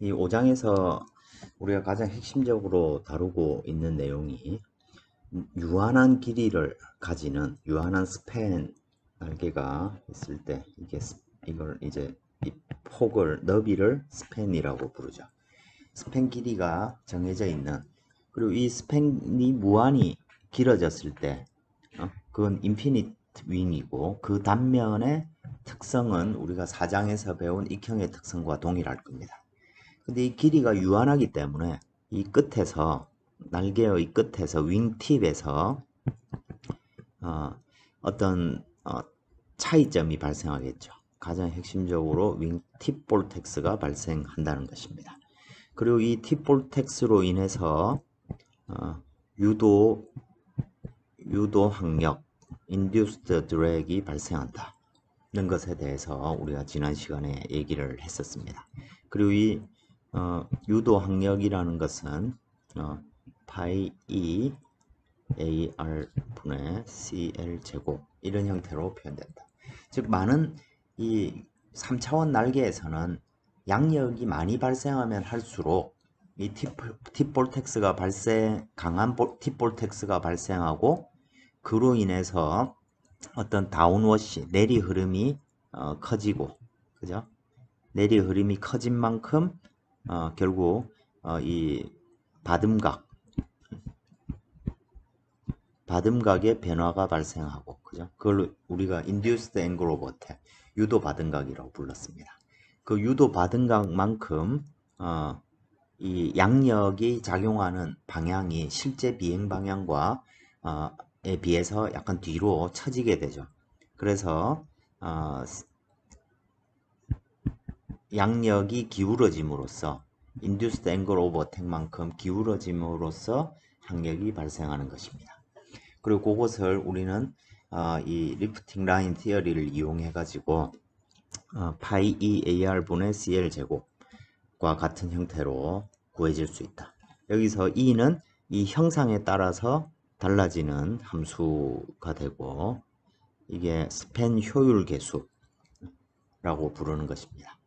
이 5장에서 우리가 가장 핵심적으로 다루고 있는 내용이 유한한 길이를 가지는 유한한 스팬 날개가 있을 때 이걸 이제 이 폭을 너비를 스팬이라고 부르죠. 스팬 길이가 정해져 있는, 그리고 이 스팬이 무한히 길어졌을 때 그건 인피니트 윙이고, 그 단면의 특성은 우리가 4장에서 배운 익형의 특성과 동일할 겁니다. 근데 이 길이가 유한하기 때문에 이 끝에서, 날개의 이 끝에서, 윙팁에서 어떤 차이점이 발생하겠죠. 가장 핵심적으로 윙팁 볼텍스가 발생한다는 것입니다. 그리고 이 팁 볼텍스로 인해서 유도 항력, induced drag이 발생한다 는 것에 대해서 우리가 지난 시간에 얘기를 했었습니다. 그리고 이 유도 항력이라는 것은 파이 E AR 분의 CL 제곱 이런 형태로 표현된다. 즉 많은 이 3차원 날개에서는 양력이 많이 발생하면 할수록 이 팁볼텍스가 강한 팁볼텍스가 발생하고, 그로 인해서 어떤 다운워시, 내리 흐름이 커지고, 그죠? 내리 흐름이 커진 만큼 결국 이 바듬각의 변화가 발생하고, 그죠? 그걸 우리가 induced angle of attack, 유도 바듬각이라고 불렀습니다. 그 유도 바듬각만큼 이 양력이 작용하는 방향이 실제 비행 방향과 에 비해서 약간 뒤로 처지게 되죠. 그래서 양력이 기울어짐으로써, induced angle of attack만큼 기울어짐으로써 항력이 발생하는 것입니다. 그리고 그것을 우리는 이 리프팅 라인 티어리를 이용해 가지고 파이 E AR 분의 CL 제곱과 같은 형태로 구해질 수 있다. 여기서 E는 이 형상에 따라서 달라지는 함수가 되고, 이게 스팬 효율 계수라고 부르는 것입니다.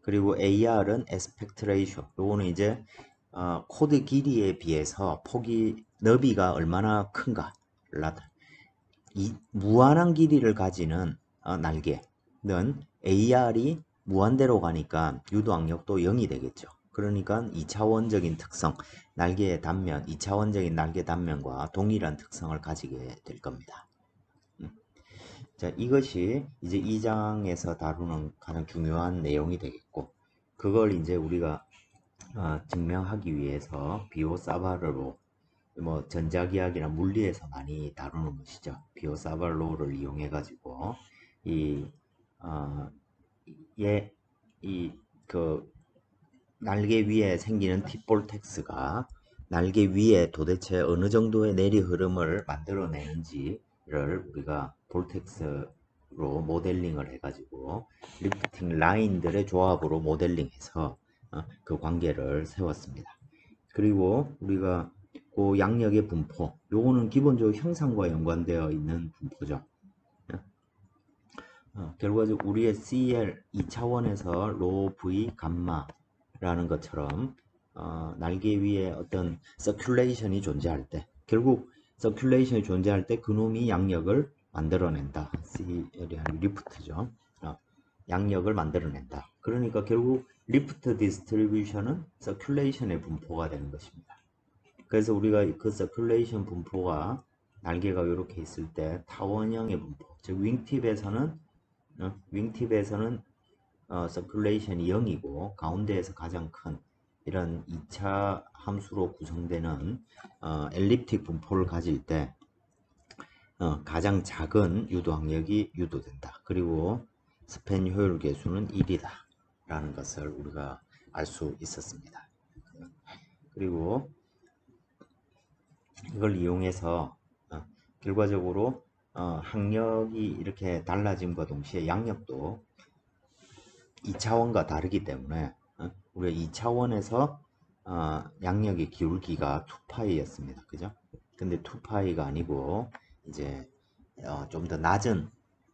그리고 AR은 에스펙트 레이쇼, 요거는 이제 코드 길이에 비해서 너비가 얼마나 큰가, 이 무한한 길이를 가지는 날개는 AR이 무한대로 가니까 유도 항력도 0이 되겠죠. 그러니까 2차원적인 특성, 날개의 단면, 2차원적인 날개 단면과 동일한 특성을 가지게 될 겁니다. 자, 이것이 이제 2장에서 다루는 가장 중요한 내용이 되겠고, 그걸 이제 우리가 증명하기 위해서 비오사바르로, 뭐 전자기학이나 물리에서 많이 다루는 것이죠. 비오사발로를 이용해 가지고 이 그 날개 위에 생기는 팁볼텍스가 날개 위에 도대체 어느 정도의 내리 흐름을 만들어내는지를 우리가 볼텍스로 모델링을 해가지고 리프팅 라인들의 조합으로 모델링해서 그 관계를 세웠습니다. 그리고 우리가 그 양력의 분포, 요거는 기본적으로 형상과 연관되어 있는 분포죠. 결과적으로 우리의 CL 2차원에서 로 V 감마라는 것처럼 날개 위에 어떤 서큘레이션이 존재할 때, 결국 서큘레이션이 존재할 때 그놈이 양력을 만들어낸다. CL이 아니고 리프트죠. 양력을 만들어낸다. 그러니까 결국 리프트 디스트리뷰션은 서큘레이션의 분포가 되는 것입니다. 그래서 우리가 그 서큘레이션 분포가 날개가 이렇게 있을 때 타원형의 분포, 즉 윙팁에서는 서큘레이션이 0이고 가운데에서 가장 큰 이런 2차 함수로 구성되는 엘립틱 분포를 가질 때 가장 작은 유도 항력이 유도된다. 그리고 스팬 효율 계수는 1이다 라는 것을 우리가 알 수 있었습니다. 그리고 이걸 이용해서 결과적으로 항력이 이렇게 달라짐과 동시에 양력도 2차원과 다르기 때문에 우리가 2차원에서 양력의 기울기가 2파이였습니다. 그죠? 근데 2파이가 아니고 이제 좀 더 낮은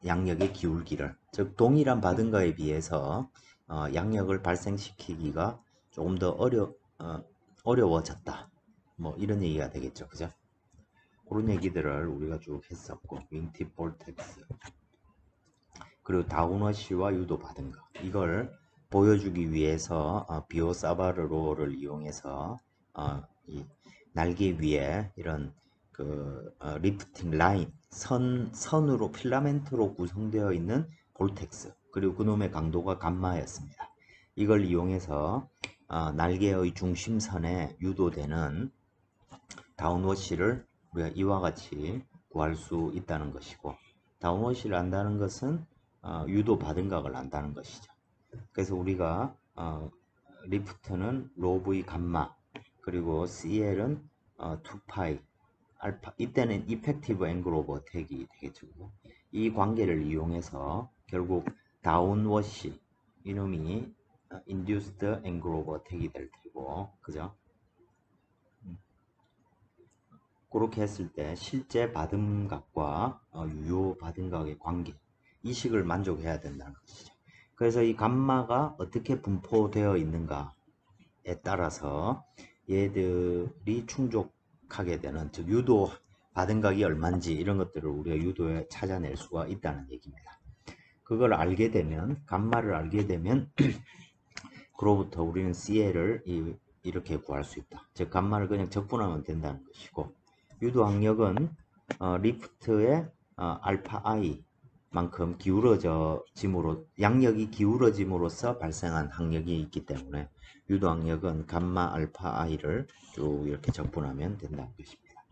양력의 기울기를, 즉 동일한 바든가에 비해서 양력을 발생시키기가 조금 더 어려워졌다. 뭐 이런 얘기가 되겠죠. 그죠? 그런 얘기들을 우리가 쭉 했었고, 윙팁 볼텍스, 그리고 다운워시와 유도 받은 거, 이걸 보여주기 위해서 비오사바르로를 이용해서 이 날개 위에 이런 리프팅 라인, 선으로 필라멘트로 구성되어 있는 볼텍스, 그리고 그놈의 강도가 감마였습니다. 이걸 이용해서 날개의 중심선에 유도되는 다운워시를 우리가 이와 같이 구할 수 있다는 것이고, 다운워시를 안다는 것은 유도 받은 각을 안다는 것이죠. 그래서 우리가 리프트는 로브이 감마, 그리고 CL은 2파이 알파, 이때는 이펙티브 앵글 오브 어택이 되겠죠. 이 관계를 이용해서 결국 다운워시, 이놈이 induced angle of attack이 될 테고, 그죠? 그렇게 했을 때 실제 받음각과 유효 받음각의 관계, 이 식을 만족해야 된다는 것이죠. 그래서 이 감마가 어떻게 분포되어 있는가에 따라서 얘들이 충족하게 되는, 즉 유도 받음각이 얼마인지 이런 것들을 우리가 유도에 찾아낼 수가 있다는 얘기입니다. 그걸 알게 되면, 감마를 알게 되면 그로부터 우리는 CL을 이렇게 구할 수 있다. 즉 감마를 그냥 적분하면 된다는 것이고, 유도 항력은 리프트의 알파 I 만큼 기울어짐으로, 양력이 기울어짐으로써 발생한 항력이 있기 때문에 유도 항력은 감마 알파 I를 쭉 이렇게 적분하면 된다는 것입니다.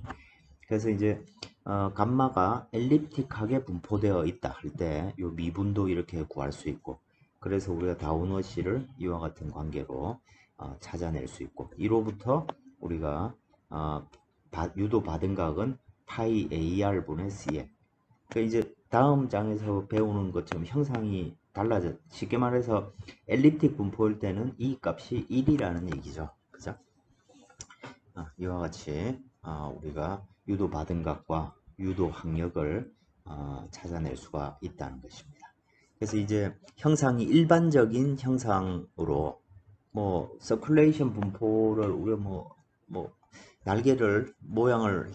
그래서 이제 감마가 엘립틱하게 분포되어 있다 할 때 이 미분도 이렇게 구할 수 있고, 그래서 우리가 다운워시를 이와 같은 관계로 찾아낼 수 있고, 이로부터 우리가 유도 받은 각은 파이 AR분의 CL. 그 이제 다음 장에서 배우는 것처럼 형상이 달라져. 쉽게 말해서 엘립틱 분포일 때는 이 값이 1이라는 얘기죠. 그죠? 이와 같이 우리가 유도 받은 각과 유도 항력을 찾아낼 수가 있다는 것입니다. 그래서 이제 형상이 일반적인 형상으로 뭐 서큘레이션 분포를 우리가 뭐 날개를 모양을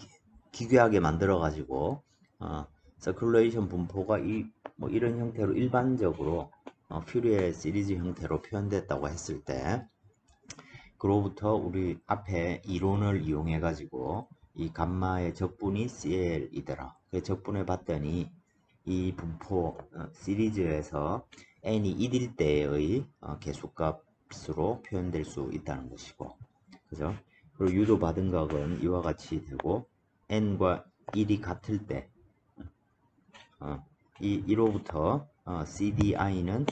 기괴하게 만들어 가지고 서큘레이션 분포가 뭐 이런 형태로 일반적으로 퓨리에 시리즈 형태로 표현됐다고 했을 때, 그로부터 우리 앞에 이론을 이용해 가지고 이 감마의 적분이 CL이더라. 그 적분해 봤더니 이 분포 시리즈에서 n이 1일 때의 개수값으로 표현될 수 있다는 것이고, 그죠? 그리고 유도 받은 각은 이와 같이 되고, n과 1이 같을 때 이로부터 CDI는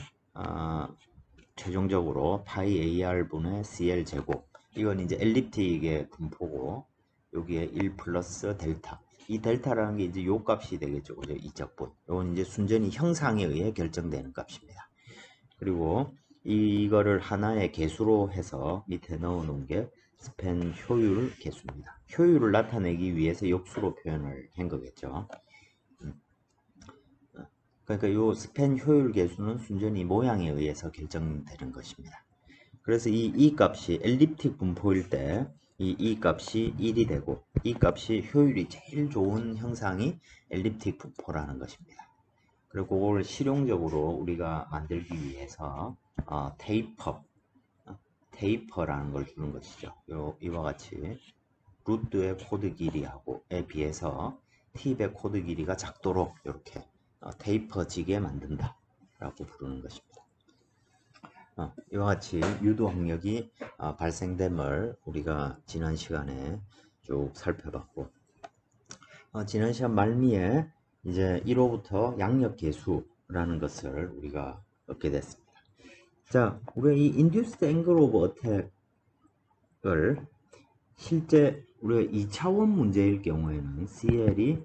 최종적으로 파이 AR분의 CL 제곱, 이건 이제 엘립틱의 분포고, 여기에 1 플러스 델타, 이 델타라는 게 이제 요 값이 되겠죠. 그죠? 이 적분. 이건 이제 순전히 형상에 의해 결정되는 값입니다. 그리고 이거를 하나의 개수로 해서 밑에 넣어 놓은 게 스팬 효율 개수입니다. 효율을 나타내기 위해서 역수로 표현을 한 거겠죠. 그러니까 이 스팬 효율 개수는 순전히 모양에 의해서 결정되는 것입니다. 그래서 이 값이 엘립틱 분포일 때 이 값이 1이 되고, 이 값이 효율이 제일 좋은 형상이 엘립틱 분포라는 것입니다. 그리고 그걸 실용적으로 우리가 만들기 위해서 테이퍼라는 걸 주는 것이죠. 이와 같이 루트의 코드 길이에 비해서 팁의 코드 길이가 작도록 이렇게 테이퍼지게 만든다 라고 부르는 것입니다. 이와 같이 유도 항력이 발생됨을 우리가 지난 시간에 쭉 살펴봤고, 지난 시간 말미에 이제 1호부터 양력 계수라는 것을 우리가 얻게 됐습니다. 자, 우리가 이 induced angle of attack을 실제 우리가 2차원 문제일 경우에는 CL이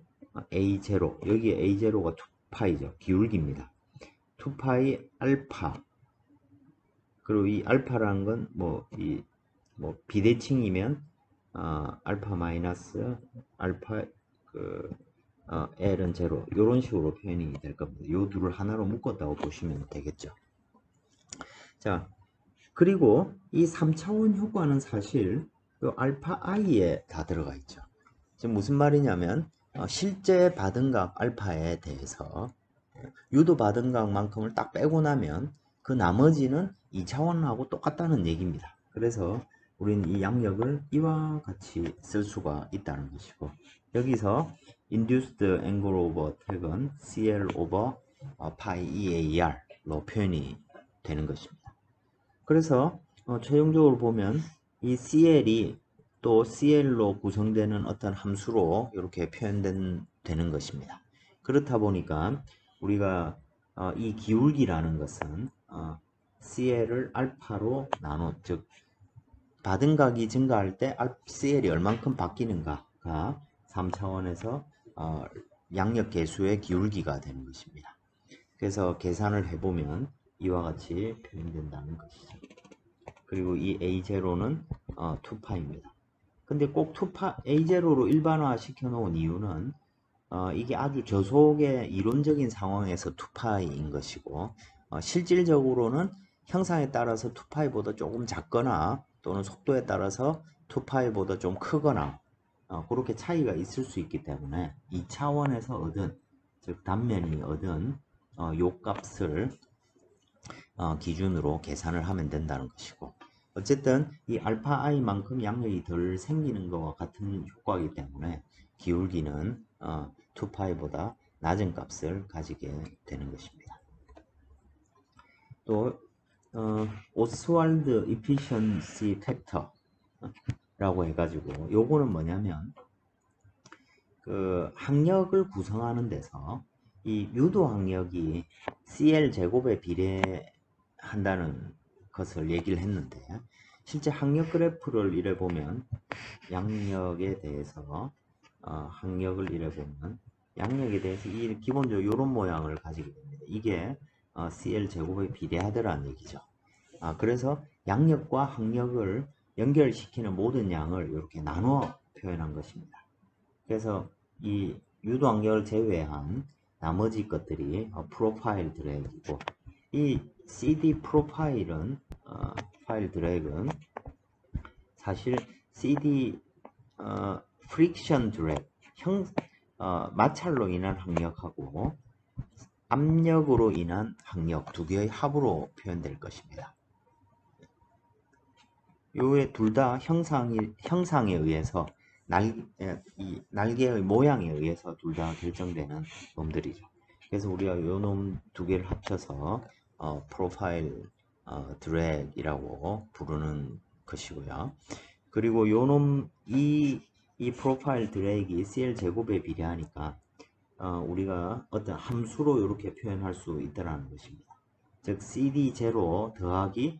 A0, 여기에 A0가 2파이죠. 기울기입니다. 2파이 알파, 그리고 이 알파라는 건 뭐 비대칭이면 알파 마이너스 알파 L은 제로, 이런 식으로 표현이 될 겁니다. 이 둘을 하나로 묶었다고 보시면 되겠죠. 자, 그리고 이 3차원 효과는 사실 그 알파 i에 다 들어가 있죠. 지금 무슨 말이냐면 실제 받은 각 알파에 대해서 유도 받은 각만큼을 딱 빼고 나면 그 나머지는 2차원하고 똑같다는 얘기입니다. 그래서 우리는 이 양력을 이와 같이 쓸 수가 있다는 것이고, 여기서 induced angle over attack은 CL over pi EAR로 표현이 되는 것입니다. 그래서 최종적으로 보면 이 CL이 또 CL로 구성되는 어떤 함수로 이렇게 표현되는 것입니다. 그렇다 보니까 우리가 이 기울기라는 것은 CL을 알파로 나눠, 즉 받은 각이 증가할 때 CL이 얼만큼 바뀌는가가 3차원에서 양력 계수의 기울기가 되는 것입니다. 그래서 계산을 해보면 이와 같이 표현된다는 것이죠. 그리고 이 A0는 2파입니다. 근데 꼭 A0로 일반화 시켜 놓은 이유는 이게 아주 저속의 이론적인 상황에서 2파이인 것이고, 실질적으로는 형상에 따라서 2파이보다 조금 작거나 또는 속도에 따라서 2파이보다 좀 크거나 그렇게 차이가 있을 수 있기 때문에 2차원에서 얻은, 즉 단면이 얻은 요 값을 기준으로 계산을 하면 된다는 것이고, 어쨌든 이 알파 i만큼 양력이 덜 생기는 것과 같은 효과이기 때문에 기울기는 2파이보다 낮은 값을 가지게 되는 것입니다. 또 오스왈드 이피션시 팩터라고 해가지고, 요거는 뭐냐면 그 항력을 구성하는 데서 이 유도 항력이 CL 제곱에 비례한다는 것을 얘기를 했는데, 실제 항력 그래프를 이래 보면 양력에 대해서 항력을 이래 보면 양력에 대해서 이 기본적으로 이런 모양을 가지게 됩니다. 이게 CL 제곱에 비례하더라는 얘기죠. 그래서 양력과 항력을 연결시키는 모든 양을 이렇게 나누어 표현한 것입니다. 그래서 이 유도 항력을 제외한 나머지 것들이 프로파일 드래그이고, 이 CD 프로파일은 파일 드래그는 사실 CD 프릭션 드래그 마찰로 인한 항력하고 압력으로 인한 항력 두 개의 합으로 표현될 것입니다. 요에 둘 다 형상에 의해서 이 날개의 모양에 의해서 둘 다 결정되는 놈들이죠. 그래서 우리가 요 놈 두 개를 합쳐서 프로파일 드래그이라고 부르는 것이고요. 그리고 요 놈 이 프로파일 드래그이 CL 제곱에 비례하니까 우리가 어떤 함수로 이렇게 표현할 수 있다는 것입니다. 즉 CD0 더하기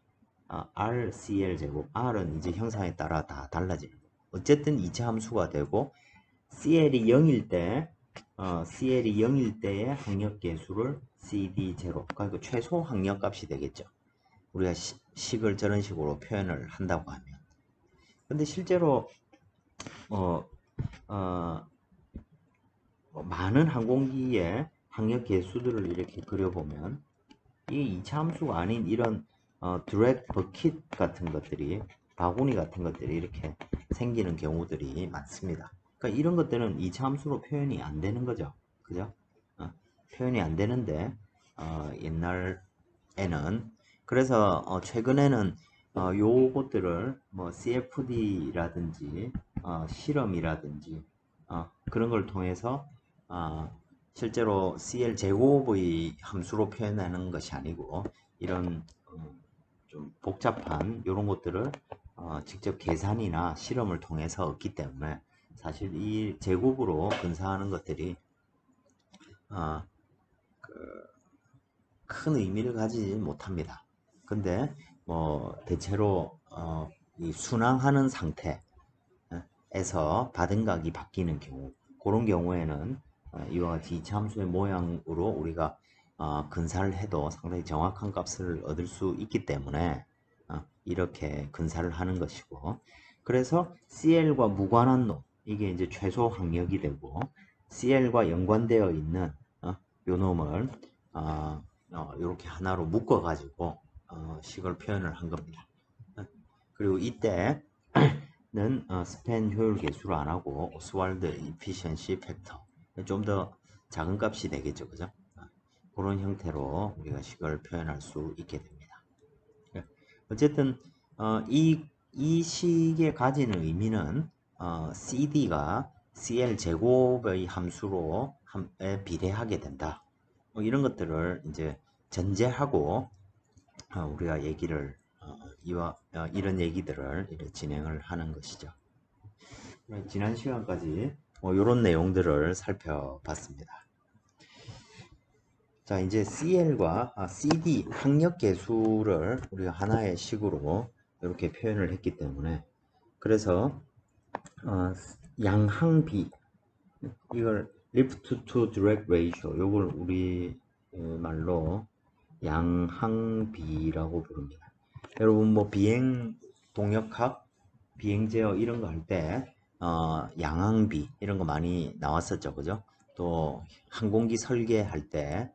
RCL 제곱, R은 이제 형상에 따라 다 달라지는 거예요. 어쨌든 2차 함수가 되고, CL이 0일 때의 항력 계수를 CD0, 그러니까 최소 항력 값이 되겠죠. 우리가 식을 저런 식으로 표현을 한다고 하면. 근데 실제로 많은 항공기의 항력 계수들을 이렇게 그려보면 이 2차 함수가 아닌 이런 드랙 버킷 같은 것들이, 바구니 같은 것들이 이렇게 생기는 경우들이 많습니다. 그러니까 이런 것들은 2차 함수로 표현이 안 되는 거죠. 그죠? 표현이 안 되는데 옛날에는, 그래서 최근에는 요것들을 뭐 CFD라든지 실험이라든지 그런 걸 통해서 실제로 CL 제곱의 함수로 표현하는 것이 아니고, 이런 좀 복잡한 이런 것들을 직접 계산이나 실험을 통해서 얻기 때문에 사실 이 제곱으로 근사하는 것들이 큰 의미를 가지지 못합니다. 근데 뭐 대체로 이 순항하는 상태에서 받은 각이 바뀌는 경우, 그런 경우에는 이와 같이 2차 함수의 모양으로 우리가 근사를 해도 상당히 정확한 값을 얻을 수 있기 때문에 이렇게 근사를 하는 것이고, 그래서 CL과 무관한 놈, 이게 이제 최소 항력이 되고, CL과 연관되어 있는 요 놈을 이렇게 하나로 묶어 가지고 식을 표현을 한 겁니다. 그리고 이때는 스팬 효율 계수를 안 하고 오스왈드 이피션시 팩터 좀 더 작은 값이 되겠죠, 그죠? 그런 형태로 우리가 식을 표현할 수 있게 됩니다. 어쨌든 이 식의 가지는 의미는 CD가 CL 제곱의 함수로 비례하게 된다. 뭐 이런 것들을 이제 전제하고 우리가 얘기를 이런 얘기들을 이렇게 진행을 하는 것이죠. 지난 시간까지 이런 내용들을 살펴봤습니다. 자, 이제 CL과 CD 항력 계수를 우리가 하나의 식으로 이렇게 표현을 했기 때문에 그래서 양항비 이걸 lift to drag ratio 요걸 우리 말로 양항비라고 부릅니다. 여러분 뭐 비행 동력학, 비행 제어 이런 거 할 때 양항비 이런 거 많이 나왔었죠, 그죠? 또 항공기 설계할 때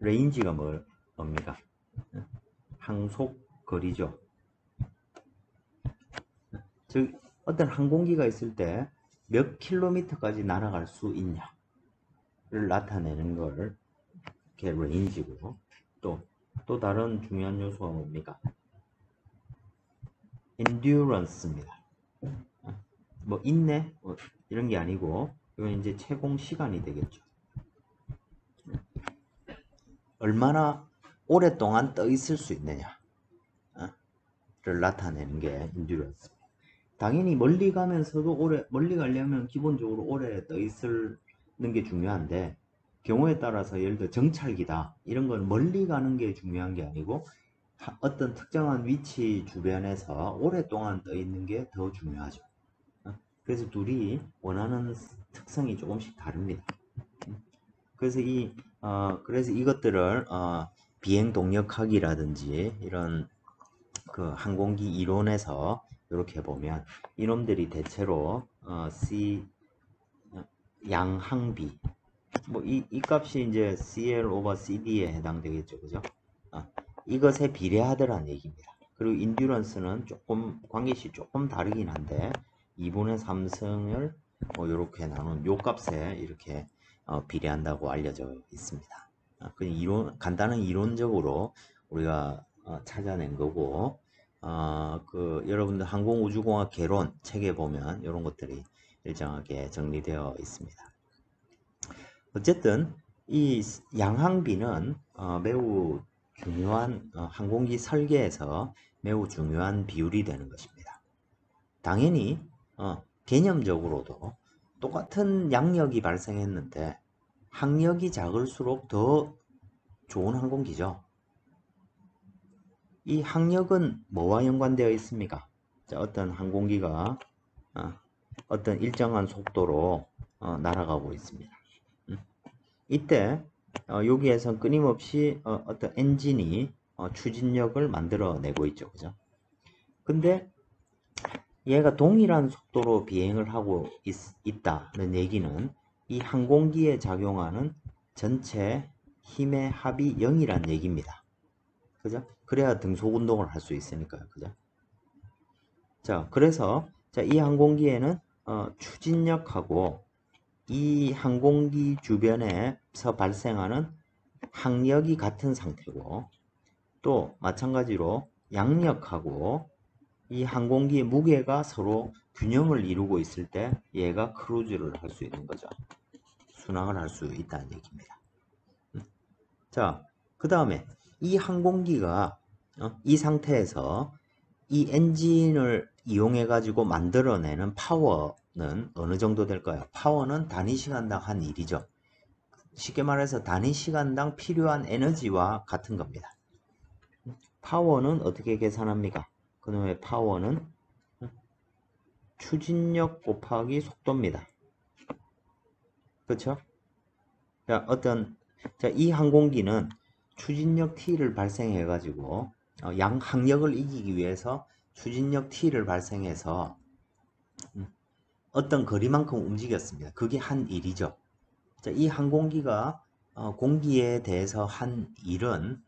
레인지가 뭡니까? 항속 거리죠. 즉 어떤 항공기가 있을 때 몇 킬로미터까지 날아갈 수 있냐를 나타내는 걸 이렇게 레인지고 또 다른 중요한 요소가 뭡니까? endurance입니다. 뭐 인내 이런 게 아니고 이건 이제 채공 시간이 되겠죠. 얼마나 오랫동안 떠 있을 수 있느냐를 나타내는 게 endurance. 당연히 멀리 가면서도 멀리 가려면 기본적으로 오래 떠 있는 게 중요한데 경우에 따라서 예를 들어 정찰기다 이런 건 멀리 가는 게 중요한 게 아니고 어떤 특정한 위치 주변에서 오랫동안 떠 있는 게 더 중요하죠. 그래서 둘이 원하는 특성이 조금씩 다릅니다. 그래서 그래서 이것들을 비행 동력학이라든지 이런 그 항공기 이론에서 이렇게 보면 이놈들이 대체로 양항비 뭐 이 값이 이제 CL over CD에 해당되겠죠, 그죠? 이것에 비례하더란 얘기입니다. 그리고 인듀런스는 조금 관계식 조금 다르긴 한데 2분의 3승을 뭐 이렇게 나눈 요 값에 이렇게 비례한다고 알려져 있습니다. 그냥 간단한 이론적으로 우리가 찾아낸 거고 여러분들 항공우주공학 개론 책에 보면 이런 것들이 일정하게 정리되어 있습니다. 어쨌든 이 양항비는 매우 중요한 항공기 설계에서 매우 중요한 비율이 되는 것입니다. 당연히 개념적으로도 똑같은 양력이 발생했는데 항력이 작을수록 더 좋은 항공기죠. 이 항력은 뭐와 연관되어 있습니까? 자, 어떤 항공기가 어떤 일정한 속도로 날아가고 있습니다. 이때 여기에선 끊임없이 어떤 엔진이 추진력을 만들어내고 있죠, 그죠? 근데 얘가 동일한 속도로 비행을 하고 있다는 얘기는 이 항공기에 작용하는 전체 힘의 합이 0이란 얘기입니다. 그죠? 그래야 등속 운동을 할 수 있으니까요. 그죠? 자, 그래서 이 항공기에는 추진력하고 이 항공기 주변에서 발생하는 항력이 같은 상태고 또 마찬가지로 양력하고 이 항공기의 무게가 서로 균형을 이루고 있을 때 얘가 크루즈를 할 수 있는 거죠. 순항을 할 수 있다는 얘기입니다. 자, 그 다음에 이 항공기가 이 상태에서 이 엔진을 이용해 가지고 만들어내는 파워는 어느 정도 될까요? 파워는 단위 시간당 한 1이죠. 쉽게 말해서 단위 시간당 필요한 에너지와 같은 겁니다. 파워는 어떻게 계산합니까? 그놈의 파워는 추진력 곱하기 속도입니다. 그렇죠? 자, 이 항공기는 추진력 T를 발생해 가지고 항력을 이기기 위해서 추진력 T를 발생해서 어떤 거리만큼 움직였습니다. 그게 한 일이죠. 자, 이 항공기가 공기에 대해서 한 일은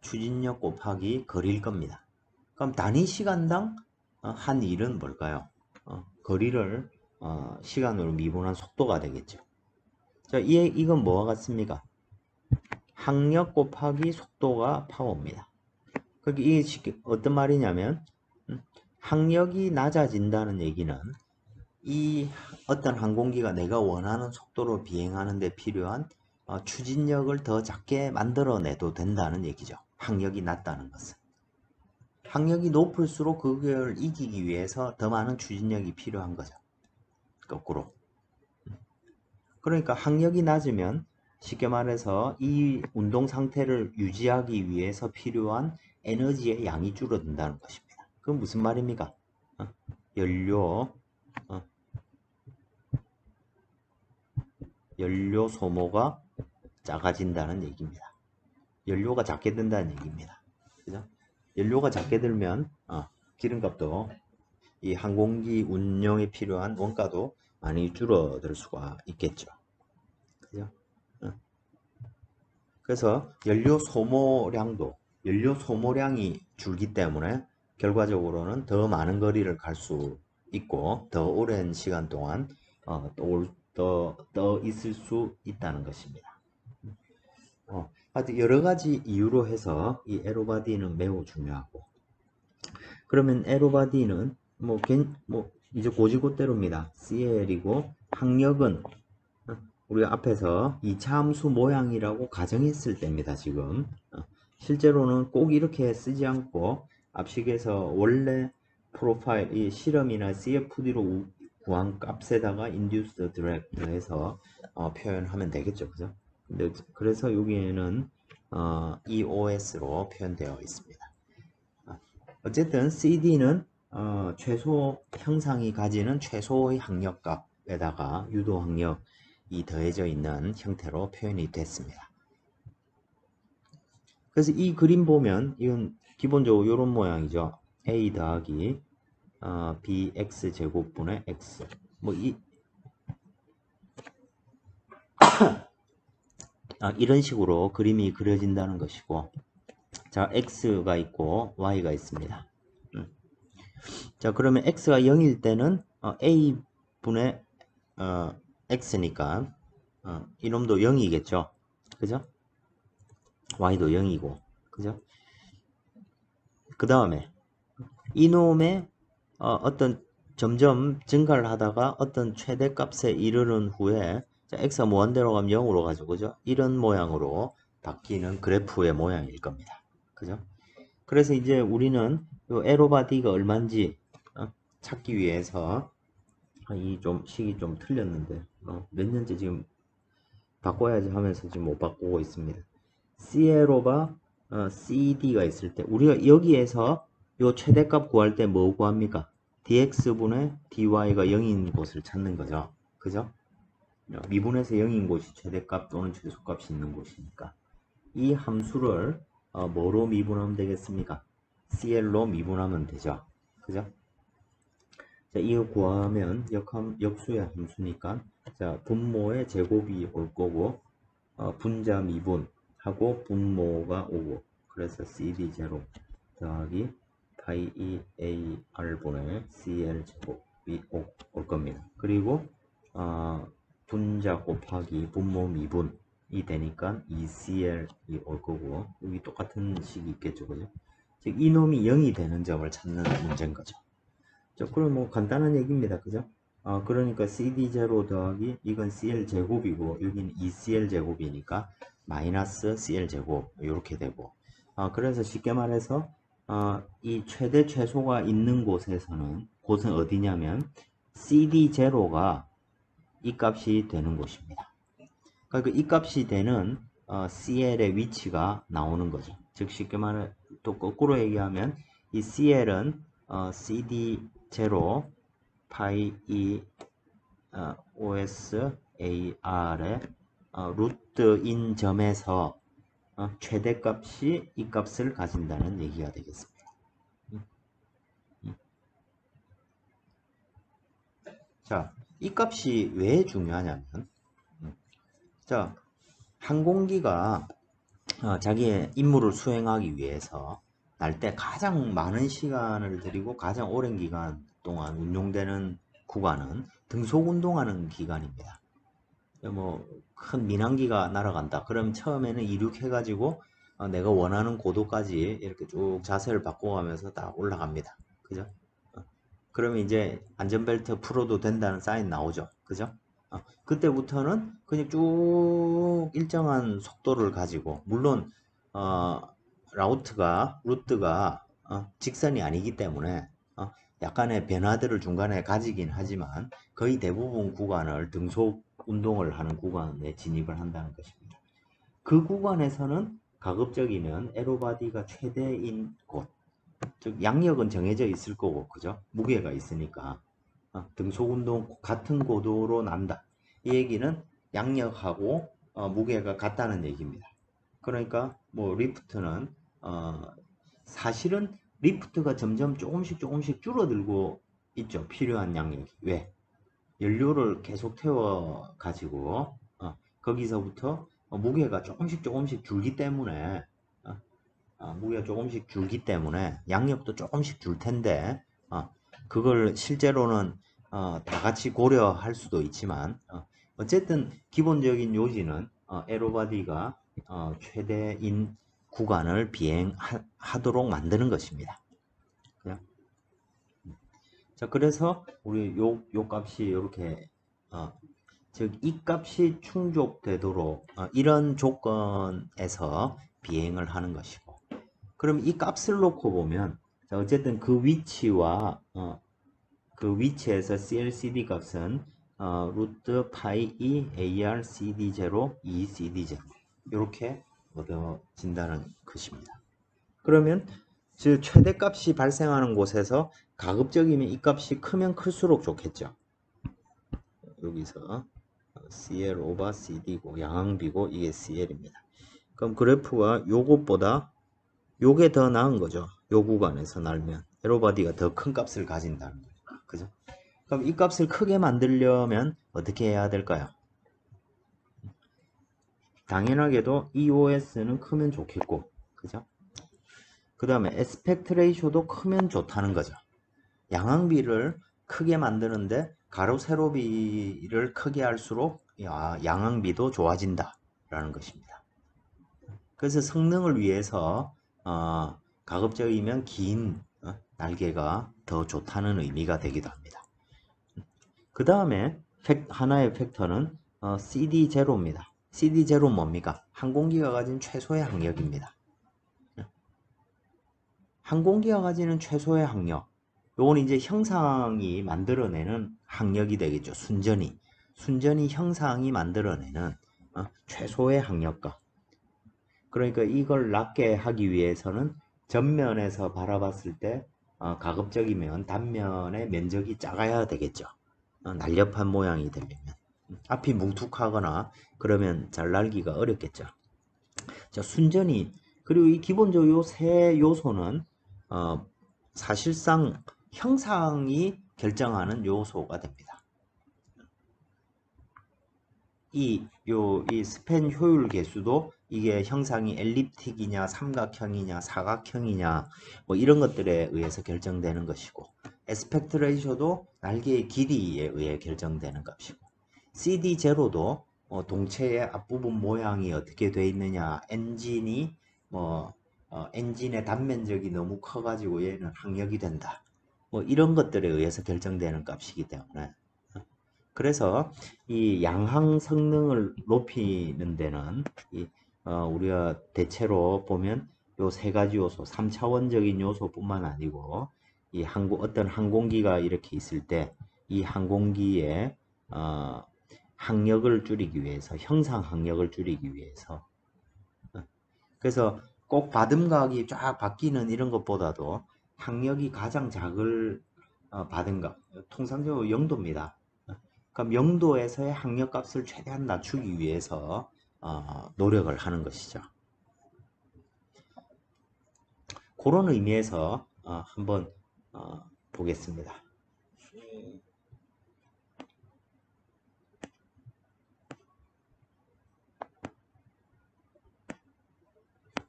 추진력 곱하기 거리일 겁니다. 그럼 단위 시간당 한 일은 뭘까요? 거리를 시간으로 미분한 속도가 되겠죠. 자, 이건 뭐와 같습니까? 항력 곱하기 속도가 파워입니다. 그게 이게 어떤 말이냐면 항력이 낮아진다는 얘기는 이 어떤 항공기가 내가 원하는 속도로 비행하는 데 필요한 추진력을 더 작게 만들어내도 된다는 얘기죠. 항력이 낮다는 것은. 항력이 높을수록 그걸 이기기 위해서 더 많은 추진력이 필요한 거죠. 거꾸로. 그러니까 항력이 낮으면 쉽게 말해서 이 운동 상태를 유지하기 위해서 필요한 에너지의 양이 줄어든다는 것입니다. 그건 무슨 말입니까? 연료 소모가 작아진다는 얘기입니다. 연료가 작게 든다는 얘기입니다. 그죠? 연료가 작게 들면 기름값도 이 항공기 운영에 필요한 원가도 많이 줄어들 수가 있겠죠. 그죠? 그래서 연료 소모량이 줄기 때문에 결과적으로는 더 많은 거리를 갈 수 있고 더 오랜 시간 동안 더 있을 수 있다는 것입니다. 하여튼 여러 가지 이유로 해서 이 에로바디는 매우 중요하고, 그러면 에로바디는 뭐 이제 고지고대로입니다. CL이고 항력은 우리가 앞에서 이차 함수 모양이라고 가정했을 때입니다. 지금 실제로는 꼭 이렇게 쓰지 않고 앞식에서 원래 프로파일 이 실험이나 CFD로 구한 값에다가 induced direct 해서 표현하면 되겠죠. 그죠? 근데 그래서 여기에는 EOS로 표현되어 있습니다. 어쨌든 CD는 최소 형상이 가지는 최소의 항력값에다가 유도 항력이 더해져 있는 형태로 표현이 됐습니다. 그래서 이 그림 보면 이건 기본적으로 이런 모양이죠. A 더하기 bx 제곱분의 x 이런 식으로 그림이 그려진다는 것이고, 자, x가 있고 y가 있습니다. 자, 그러면 x가 0일 때는 a분의 x니까 이놈도 0이겠죠. 그죠? y도 0이고, 그죠? 그 다음에 이놈의 어떤 점점 증가를 하다가 어떤 최대값에 이르는 후에, 자, x가 무한대로 가면 0으로 가죠. 그죠? 이런 모양으로 바뀌는 그래프의 모양일 겁니다. 그죠? 그래서 이제 우리는 요 에로바디가 얼마인지 찾기 위해서 이 좀 식이 좀 틀렸는데 몇 년째 지금 바꿔야지 하면서 지금 못 바꾸고 있습니다. CL오바 CD가 있을 때 우리가 여기에서 요 최대값 구할 때 뭐 구합니까? dx분의 dy가 0인 곳을 찾는 거죠. 그죠? 미분에서 0인 곳이 최대값 또는 최소값이 있는 곳이니까 이 함수를 뭐로 미분하면 되겠습니까? CL로 미분하면 되죠. 그죠? 자, 이거 구하면 역수의 함수니까, 자, 분모의 제곱이 올 거고, 분자 미분하고 분모가 오고, 그래서 CD0 더하기 파이 2AR분의 CL 제곱이 올 겁니다. 그리고, 분자 곱하기 분모 미분이 되니까 2CL이 올 거고, 여기 똑같은 식이 있겠죠. 그죠? 즉, 이놈이 0이 되는 점을 찾는 문제인 거죠. 자, 그럼 뭐 간단한 얘기입니다. 그죠? 그러니까 CD0 더하기 이건 CL제곱이고 여기는 2CL제곱이니까 마이너스 CL제곱 이렇게 되고, 그래서 쉽게 말해서 이 최대 최소가 있는 곳은 어디냐면 CD0가 이 값이 되는 곳입니다. 그러니까 이 값이 되는 CL의 위치가 나오는 거죠. 즉 쉽게 말해 또 거꾸로 얘기하면 이 CL은 CD0 파이 2 OS AR의 루트인 점에서 최대값이 이 값을 가진다는 얘기가 되겠습니다. 자, 이 값이 왜 중요하냐면, 자, 항공기가 자기의 임무를 수행하기 위해서 날 때 가장 많은 시간을 들이고 가장 오랜 기간 동안 운용되는 구간은 등속 운동하는 기간입니다. 뭐 큰 민항기가 날아간다. 그럼 처음에는 이륙해가지고 내가 원하는 고도까지 이렇게 쭉 자세를 바꿔가면서 딱 올라갑니다. 그죠? 그러면 이제 안전벨트 풀어도 된다는 사인 나오죠. 그죠? 그때부터는 그냥 쭉 일정한 속도를 가지고, 물론 어, 루트가 직선이 아니기 때문에 약간의 변화들을 중간에 가지긴 하지만 거의 대부분 구간을 등속 운동을 하는 구간에 진입을 한다는 것입니다. 그 구간에서는 가급적이면 에로바디가 최대인 곳, 즉 양력은 정해져 있을 거고, 그죠? 무게가 있으니까 등속 운동 같은 고도로 난다. 이 얘기는 양력하고 무게가 같다는 얘기입니다. 그러니까 뭐 리프트는 사실은 리프트가 점점 조금씩 줄어들고 있죠. 필요한 양력이. 왜? 연료를 계속 태워 가지고 거기서부터 무게가 조금씩 줄기 때문에 무게가 조금씩 줄기 때문에 양력도 조금씩 줄 텐데 그걸 실제로는 다 같이 고려할 수도 있지만 어쨌든 기본적인 요지는 에로바디가 최대인 구간을 비행하도록 만드는 것입니다. 그냥. 자, 그래서 우리 요 값이 이렇게 즉 이 값이 충족되도록 이런 조건에서 비행을 하는 것이고, 그럼 이 값을 놓고 보면 자, 어쨌든 그 위치와 그 위치에서 CLCD 값은 루트 파이 E AR CD 제로 E CD 제로 이렇게 얻어진다는 것입니다. 그러면 즉 최대값이 발생하는 곳에서 가급적이면 이 값이 크면 클수록 좋겠죠. 여기서 CL 오버 CD고 양항비고 이게 CL입니다. 그럼 그래프가 요것보다 요게 더 나은 거죠. 요 구간에서 날면 에로바디가 더 큰 값을 가진다는 거죠. 그죠? 그럼 이 값을 크게 만들려면 어떻게 해야 될까요? 당연하게도 EOS는 크면 좋겠고, 그죠? 그 다음에 에스펙트 레이쇼도 크면 좋다는 거죠. 양항비를 크게 만드는데 가로 세로비를 크게 할수록 양항비도 좋아진다 라는 것입니다. 그래서 성능을 위해서 가급적이면 긴 날개가 더 좋다는 의미가 되기도 합니다. 그 다음에 하나의 팩터는 CD0입니다. CD0 뭡니까? 항공기가 가진 최소의 항력입니다. 항공기가 가지는 최소의 항력, 요건 이제 형상이 만들어내는 항력이 되겠죠. 순전히 형상이 만들어내는 최소의 항력가. 그러니까 이걸 낮게 하기 위해서는 전면에서 바라봤을 때 가급적이면 단면의 면적이 작아야 되겠죠. 날렵한 모양이 되려면 앞이 뭉툭하거나 그러면 잘 날기가 어렵겠죠. 자, 순전히, 그리고 이 기본적으로 요 세 요소는 사실상 형상이 결정하는 요소가 됩니다. 이 스팬 효율 계수도 이게 형상이 엘립틱이냐, 삼각형이냐, 사각형이냐, 뭐 이런 것들에 의해서 결정되는 것이고, 에스펙트 레이쇼도 날개의 길이에 의해 결정되는 값이고, CD0도 동체의 앞부분 모양이 어떻게 되어 있느냐, 엔진이 엔진의 단면적이 너무 커가지고 얘는 항력이 된다. 뭐 이런 것들에 의해서 결정되는 값이기 때문에 그래서 이 양항 성능을 높이는 데는 우리가 대체로 보면 요 세 가지 요소, 3차원적인 요소뿐만 아니고 어떤 항공기가 이렇게 있을 때 이 항공기의 항력을 줄이기 위해서, 형상 항력을 줄이기 위해서 그래서 꼭 바듬각이 쫙 바뀌는 이런 것보다도 항력이 가장 작을 바듬각, 통상적으로 0도입니다. 그럼 0도에서의 항력값을 최대한 낮추기 위해서 노력을 하는 것이죠. 그런 의미에서 한번 보겠습니다.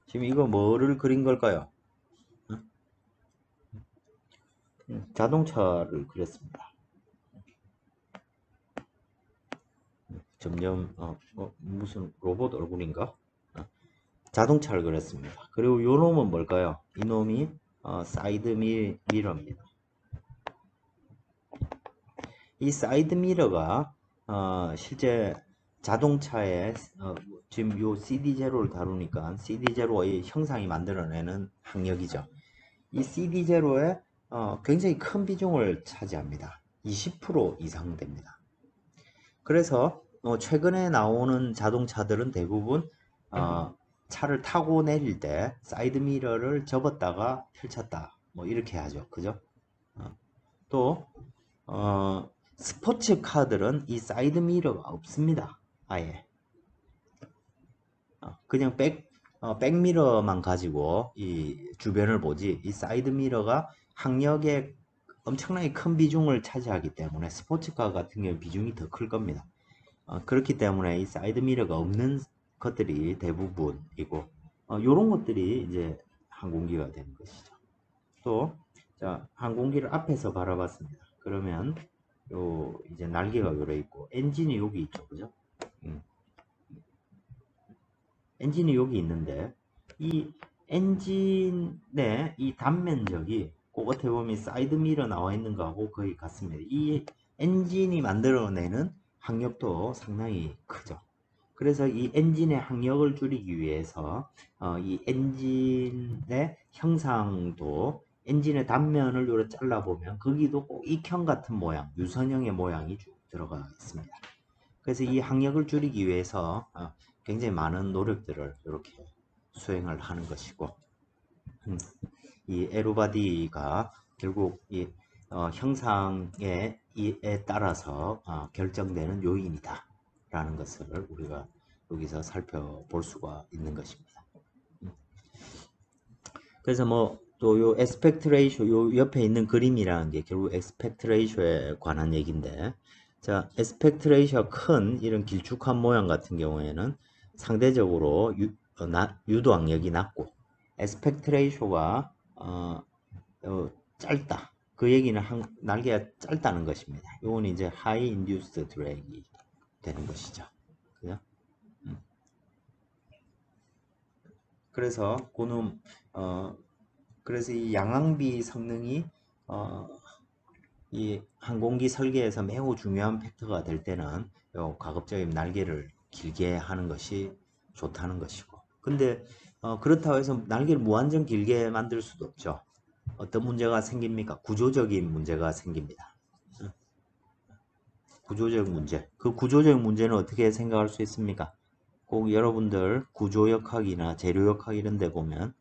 지금 이거 뭐를 그린 걸까요? 자동차를 그렸습니다. 점점 무슨 로봇 얼굴인가? 자동차를 그렸습니다. 그리고 요 놈은 뭘까요? 이 놈이 사이드 미러입니다. 이 사이드 미러가 실제 자동차의 지금 요 CD0를 다루니까 CD0의 형상이 만들어내는 항력이죠. 이 CD0에 굉장히 큰 비중을 차지합니다. 20% 이상 됩니다. 그래서 최근에 나오는 자동차들은 대부분 차를 타고 내릴 때 사이드 미러를 접었다가 펼쳤다 뭐 이렇게 하죠. 그죠? 또 스포츠 카들은 이 사이드 미러가 없습니다. 아예 그냥 백미러만 가지고 이 주변을 보지 이 사이드 미러가 항력에 엄청나게 큰 비중을 차지하기 때문에 스포츠카 같은 경우 비중이 더 클 겁니다. 그렇기 때문에 이 사이드 미러가 없는 것들이 대부분이고 이런 것들이 이제 항공기가 되는 것이죠. 또 자, 항공기를 앞에서 바라봤습니다. 그러면 요 이제 날개가 요래 있고 엔진이 여기 있죠, 그죠? 엔진이 여기 있는데 이 엔진의 이 단면적이 그 어떻게 보면 사이드 미러 나와 있는 거하고 거의 같습니다. 이 엔진이 만들어내는 항력도 상당히 크죠. 그래서 이 엔진의 항력을 줄이기 위해서 이 엔진의 형상도 엔진의 단면을 요렇게 잘라보면 거기도 꼭 익형 같은 모양, 유선형의 모양이 쭉 들어가 있습니다. 그래서 이 항력을 줄이기 위해서 굉장히 많은 노력들을 이렇게 수행을 하는 것이고 이 에로바디가 결국 이 형상에 따라서 결정되는 요인이다 라는 것을 우리가 여기서 살펴볼 수가 있는 것입니다. 그래서 뭐 또 요 에스펙트 레이쇼 요 옆에 있는 그림이라는 게 결국 에스펙트 레이쇼에 관한 얘기인데 자 에스펙트 레이쇼가 큰 이런 길쭉한 모양 같은 경우에는 상대적으로 유도 항력이 낮고 에스펙트 레이쇼가 짧다. 그 얘기는 날개가 짧다는 것입니다. 이건 이제 하이 인듀스드 드래그이 되는 것이죠. 그죠? 그래서 그놈 그래서 이 양항비 성능이 이 항공기 설계에서 매우 중요한 팩터가 될 때는 가급적이면 날개를 길게 하는 것이 좋다는 것이고 근데 그렇다고 해서 날개를 무한정 길게 만들 수도 없죠. 어떤 문제가 생깁니까? 구조적인 문제가 생깁니다. 구조적 문제. 그 구조적 문제는 어떻게 생각할 수 있습니까? 꼭 여러분들 구조역학이나 재료역학 이런 데 보면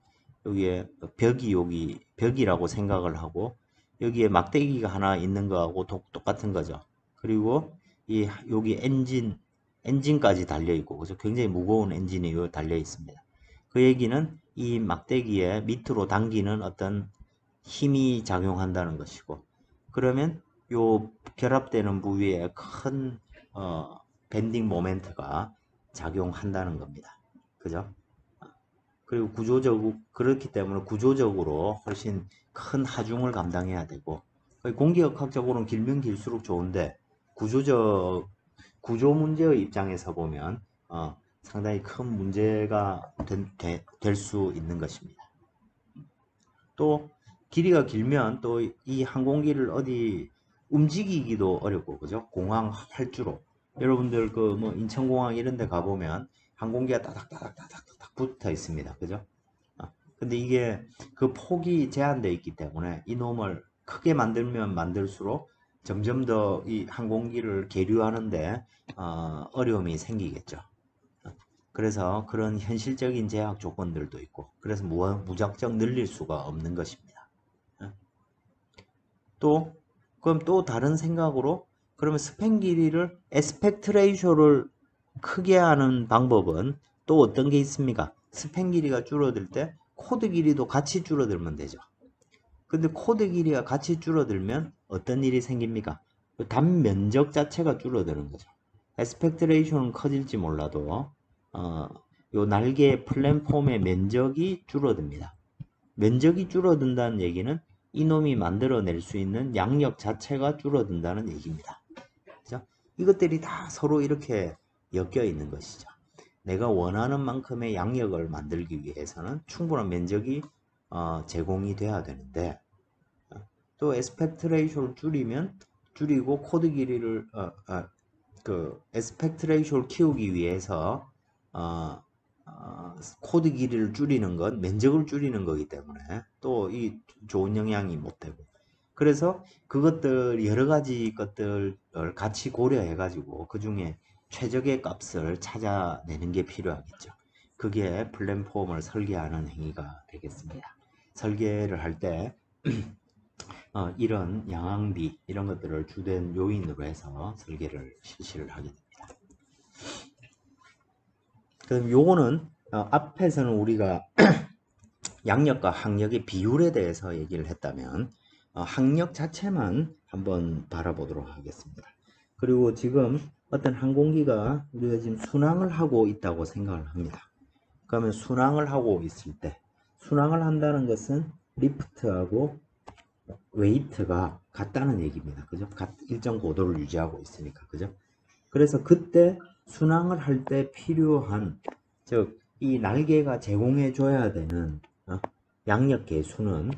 여기에 벽이 여기 벽이라고 생각을 하고 여기에 막대기가 하나 있는 거하고 똑같은 거죠. 그리고 여기 엔진까지 달려 있고 그래서 굉장히 무거운 엔진이 달려 있습니다. 그 얘기는 이 막대기에 밑으로 당기는 어떤 힘이 작용한다는 것이고 그러면 요 결합되는 부위에 큰 밴딩 모멘트가 작용한다는 겁니다. 그죠? 그리고 그렇기 때문에 구조적으로 훨씬 큰 하중을 감당해야 되고 공기역학적으로는 길면 길수록 좋은데 구조 문제의 입장에서 보면 상당히 큰 문제가 될 수 있는 것입니다. 또 길이가 길면 또 이 항공기를 어디 움직이기도 어렵고 그죠? 공항 활주로 여러분들 그 뭐 인천공항 이런 데 가보면 항공기가 따닥따닥 붙어 있습니다. 그죠? 근데 이게 그 폭이 제한되어 있기 때문에 이놈을 크게 만들면 만들수록 점점 더 이 항공기를 계류하는데 어려움이 생기겠죠. 그래서 그런 현실적인 제약 조건들도 있고 그래서 무작정 늘릴 수가 없는 것입니다. 그럼 또 다른 생각으로 그러면 스팬 길이를 에스펙트 레이쇼를 크게 하는 방법은 또 어떤 게 있습니까? 스팬 길이가 줄어들 때 코드 길이도 같이 줄어들면 되죠. 근데 코드 길이가 같이 줄어들면 어떤 일이 생깁니까? 단 면적 자체가 줄어드는 거죠. 에스펙트 레이쇼는 커질지 몰라도 요 날개 플랫폼의 면적이 줄어듭니다. 면적이 줄어든다는 얘기는 이놈이 만들어낼 수 있는 양력 자체가 줄어든다는 얘기입니다. 그죠? 이것들이 다 서로 이렇게 엮여 있는 것이죠. 내가 원하는 만큼의 양력을 만들기 위해서는 충분한 면적이 제공이 돼야 되는데, 또 에스펙트 레이쇼를 줄이고 코드 길이를 에스펙트 레이쇼를 키우기 위해서 코드 길이를 줄이는 건 면적을 줄이는 거기 때문에 또 이 좋은 영향이 못 되고, 그래서 그것들 여러 가지 것들을 같이 고려해 가지고 그 중에 최적의 값을 찾아내는 게 필요하겠죠. 그게 플랫폼을 설계하는 행위가 되겠습니다. 설계를 할 때 이런 양항비 이런 것들을 주된 요인으로 해서 설계를 실시를 하게 됩니다. 그럼 요거는 앞에서는 우리가 양력과 항력의 비율에 대해서 얘기를 했다면 항력 자체만 한번 바라보도록 하겠습니다. 그리고 지금 어떤 항공기가 우리가 지금 순항을 하고 있다고 생각을 합니다. 그러면 순항을 하고 있을 때 순항을 한다는 것은 리프트하고 웨이트가 같다는 얘기입니다. 그죠? 일정 고도를 유지하고 있으니까. 그죠? 그래서 그때 순항을 할 때 필요한, 즉, 이 날개가 제공해 줘야 되는 양력 계수는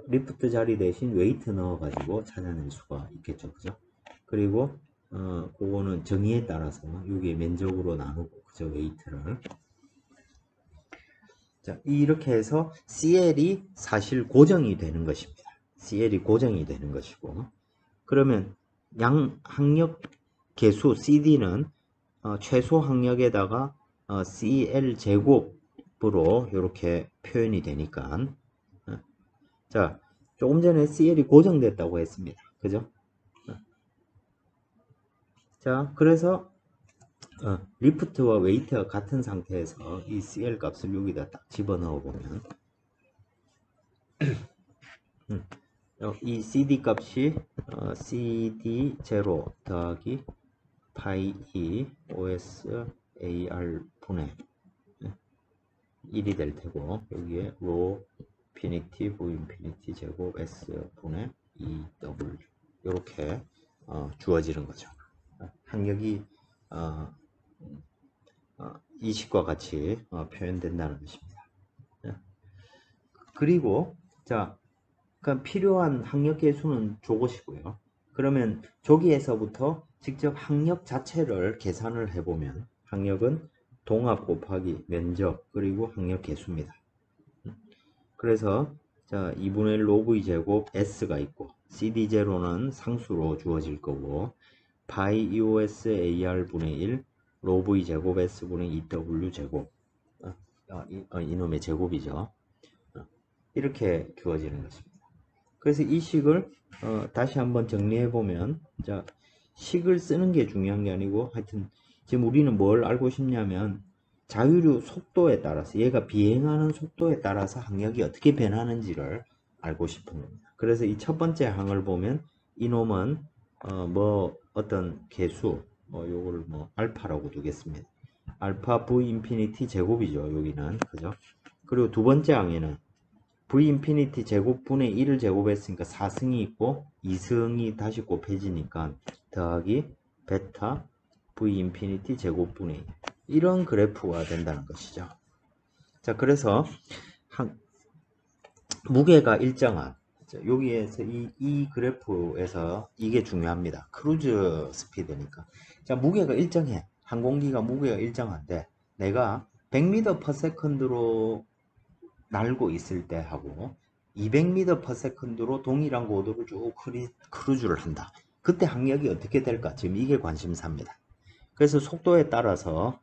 리프트 자리 대신 웨이트 넣어가지고 찾아낼 수가 있겠죠. 그죠? 그리고 그거는 정의에 따라서 여기에 면적으로 나누고, 그죠? 웨이트를. 자, 이렇게 해서 CL이 사실 고정이 되는 것입니다. CL이 고정이 되는 것이고, 그러면 항력 계수 CD는 최소 항력에다가 CL 제곱으로 이렇게 표현이 되니까, 자, 조금 전에 CL이 고정됐다고 했습니다. 그죠? 자, 그래서 리프트와 웨이트가 같은 상태에서 이 CL 값을 여기다 딱 집어넣어 보면 이 CD 값이 CD0 더하기 파이 2 OS AR 분의 1이 될 테고, 여기에 로 인피니티 V 인피니티 제곱 S 분의 2W 이렇게 주어지는 거죠. 항력이 이 식과 같이 표현된다는 것입니다. 그리고 자, 그러니까 필요한 항력 계수는 저것이고요. 그러면 저기에서부터 직접 항력 자체를 계산을 해보면 항력은 동합 곱하기 면적 그리고 항력 계수입니다. 그래서 자, 2분의 1 로v 제곱 s가 있고 cd0는 상수로 주어질 거고 파이 EOS AR 분의 1 로v 제곱 s 분의 2w 제곱 이놈의 제곱이죠. 이렇게 주어지는 것입니다. 그래서 이 식을 다시 한번 정리해 보면, 자, 식을 쓰는 게 중요한 게 아니고 하여튼 지금 우리는 뭘 알고 싶냐면 자유류 속도에 따라서, 얘가 비행하는 속도에 따라서 항력이 어떻게 변하는지를 알고 싶은 겁니다. 그래서 이 첫 번째 항을 보면 이놈은 어떤 계수 요거를 알파라고 두겠습니다. 알파 v 인피니티 제곱이죠. 여기는. 그죠? 그리고 두 번째 항에는 v 인피니티 제곱분의 1을 제곱했으니까 4승이 있고 2승이 다시 곱해지니까 더하기 베타 v 인피니티 제곱분의 1, 이런 그래프가 된다는 것이죠. 자, 그래서 무게가 일정한, 여기에서 이 그래프에서 이게 중요합니다. 크루즈 스피드니까. 자, 무게가 일정해. 항공기가 무게가 일정한데 내가 100m/s로 날고 있을 때 하고 200m/s로 동일한 고도를 쭉 크루즈를 한다. 그때 항력이 어떻게 될까? 지금 이게 관심사입니다. 그래서 속도에 따라서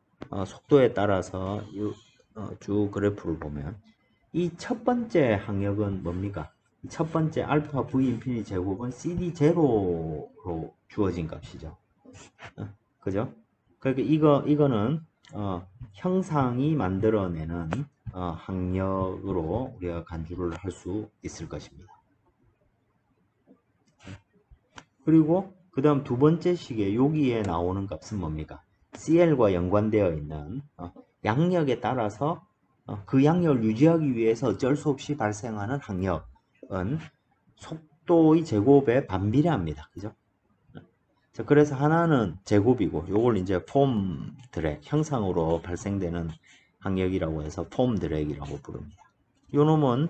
쭉 그래프를 보면 이 첫 번째 항력은 뭡니까? 첫 번째 알파 v 인피니티 제곱은 CD0로 주어진 값이죠. 그죠? 그러니까 이거는 형상이 만들어내는 항력으로 우리가 간주를 할 수 있을 것입니다. 그리고 그 다음 두 번째 식에 여기에 나오는 값은 뭡니까? CL과 연관되어 있는 양력에 따라서 그 양력을 유지하기 위해서 어쩔 수 없이 발생하는 항력은 속도의 제곱에 반비례합니다. 그죠? 자, 그래서 하나는 제곱이고 요걸 이제 폼 드랙 형상으로 발생되는 항력이라고 해서 폼 드랙이라고 부릅니다. 요 놈은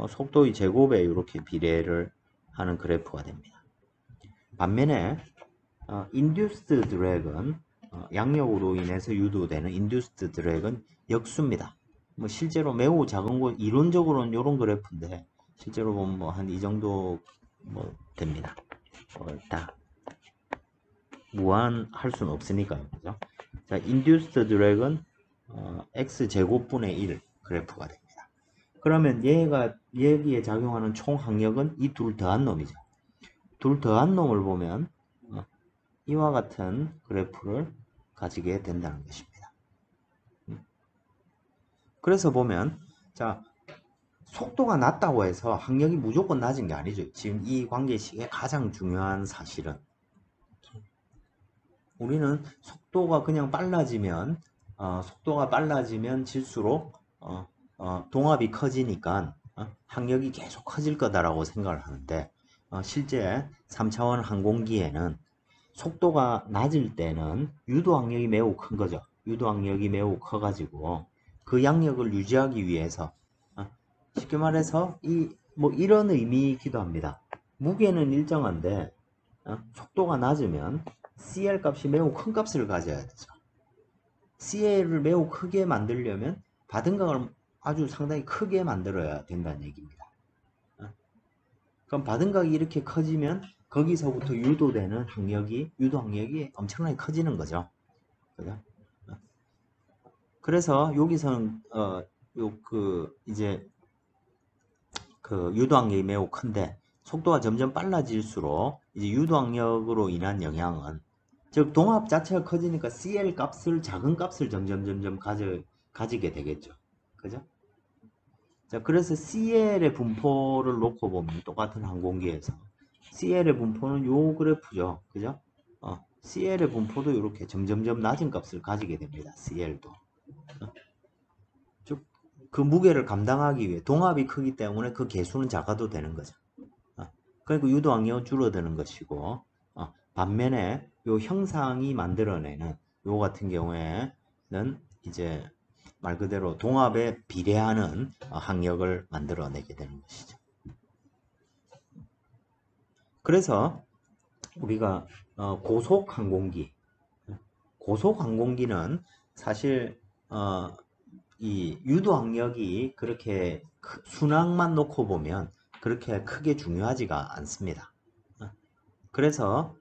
속도의 제곱에 이렇게 비례를 하는 그래프가 됩니다. 반면에 induced drag은 양력으로 인해서 유도되는 induced drag은 역수입니다. 뭐 실제로 매우 작은 거 이론적으로는 이런 그래프인데 실제로 보면 뭐 한 이 정도 뭐 됩니다. 다 무한할 수는 없으니까요. 그죠? 자, induced drag은 x 제곱분의 1 그래프가 됩니다. 그러면 여기에 작용하는 총 항력은 이 둘 더한 놈이죠. 둘 더한 놈을 보면 이와 같은 그래프를 가지게 된다는 것입니다. 그래서 보면 자, 속도가 낮다고 해서 항력이 무조건 낮은 게 아니죠. 지금 이 관계식의 가장 중요한 사실은 우리는 속도가 그냥 빨라지면 속도가 빨라지면 질수록 동압이 커지니까 항력이 계속 커질 거다라고 생각을 하는데 실제 3차원 항공기에는 속도가 낮을 때는 유도항력이 매우 큰 거죠. 유도항력이 매우 커가지고 그 양력을 유지하기 위해서 쉽게 말해서 뭐 이런 의미이기도 합니다. 무게는 일정한데 속도가 낮으면 CL 값이 매우 큰 값을 가져야 되죠. CL을 매우 크게 만들려면 바등각을 아주 상당히 크게 만들어야 된다는 얘기입니다. 그럼 바등각이 이렇게 커지면 거기서부터 유도되는 유도 항력이 엄청나게 커지는 거죠. 그죠? 그래서 여기서는 이제 그 유도 항력이 매우 큰데 속도가 점점 빨라질수록 이제 유도 항력으로 인한 영향은 즉 동압 자체가 커지니까 CL 값을 작은 값을 점점 가지게 되겠죠. 그죠? 자, 그래서 CL의 분포를 놓고 보면 똑같은 항공기에서 CL의 분포는 요 그래프죠. 그죠? CL의 분포도 이렇게 점점점 낮은 값을 가지게 됩니다. CL도. 즉, 그 무게를 감당하기 위해 동압이 크기 때문에 그 개수는 작아도 되는 거죠. 그러니까 유도항력은 줄어드는 것이고 반면에 요 형상이 만들어내는 요 같은 경우에는 이제 말 그대로 동압에 비례하는 항력을 만들어내게 되는 것이죠. 그래서 우리가 고속 항공기는 사실 이 유도 항력이 그렇게 순항만 놓고 보면 그렇게 크게 중요하지가 않습니다. 그래서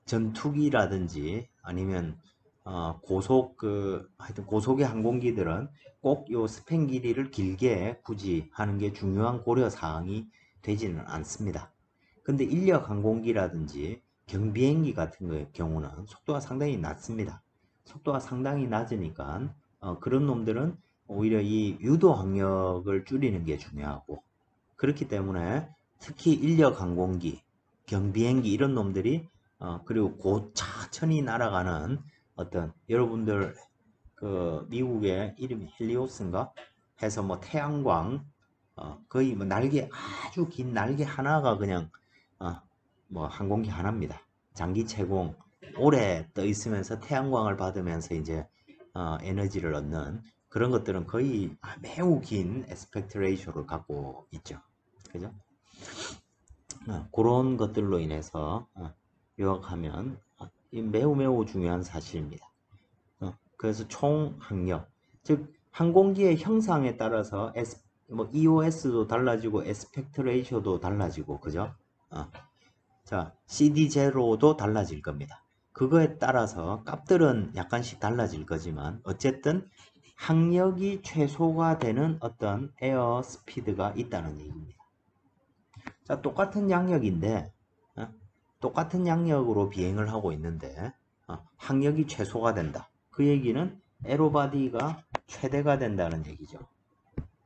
전투기라든지 아니면 하여튼 고속의 항공기들은 꼭 요 스팬 길이를 길게 굳이 하는 게 중요한 고려 사항이 되지는 않습니다. 근데 인력 항공기라든지 경비행기 같은 경우는 속도가 상당히 낮습니다. 속도가 상당히 낮으니까 그런 놈들은 오히려 이 유도 항력을 줄이는 게 중요하고 그렇기 때문에 특히 인력 항공기, 경비행기 이런 놈들이 그리고 천천히 날아가는 어떤 여러분들 그 미국의 이름이 헬리오스인가 해서 뭐 태양광 거의 뭐 날개 아주 긴 날개 하나가 그냥 뭐 항공기 하나입니다. 장기 채공 오래 떠 있으면서 태양광을 받으면서 이제 에너지를 얻는 그런 것들은 거의 매우 긴 에스펙트 레이쇼를 갖고 있죠. 그죠? 그런 것들로 인해서 요약하면 매우 중요한 사실입니다. 그래서 총 항력, 즉 항공기의 형상에 따라서 뭐 EOS도 달라지고 에스펙트 레이쇼도 달라지고 그죠? 자, CD0도 달라질 겁니다. 그거에 따라서 값들은 약간씩 달라질 거지만 어쨌든 항력이 최소가 되는 어떤 에어 스피드가 있다는 얘기입니다. 자, 똑같은 양력인데 똑같은 양력으로 비행을 하고 있는데 항력이 최소가 된다. 그 얘기는 에로바디가 최대가 된다는 얘기죠.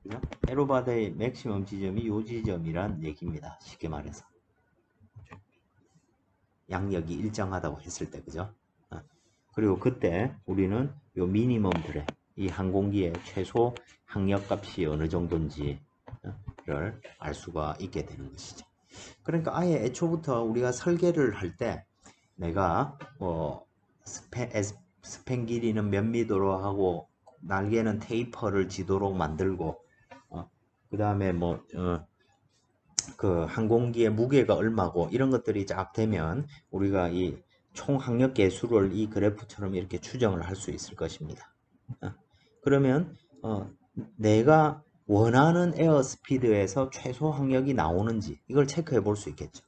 그죠? 에로바디의 맥시멈 지점이 요 지점이란 얘기입니다. 쉽게 말해서. 양력이 일정하다고 했을 때, 그죠? 그리고 그때 우리는 요 미니멈 드랙, 이 항공기의 최소 항력 값이 어느 정도인지를 알 수가 있게 되는 것이죠. 그러니까 아예 애초부터 우리가 설계를 할 때 내가 스팬 길이는 몇 미터로 하고 날개는 테이퍼를 지도록 만들고 그 다음에 그 항공기의 무게가 얼마고 이런 것들이 쫙 되면 우리가 이 총 항력 계수를 이 그래프처럼 이렇게 추정을 할 수 있을 것입니다. 그러면 내가 원하는 에어 스피드에서 최소 항력이 나오는지 이걸 체크해 볼 수 있겠죠.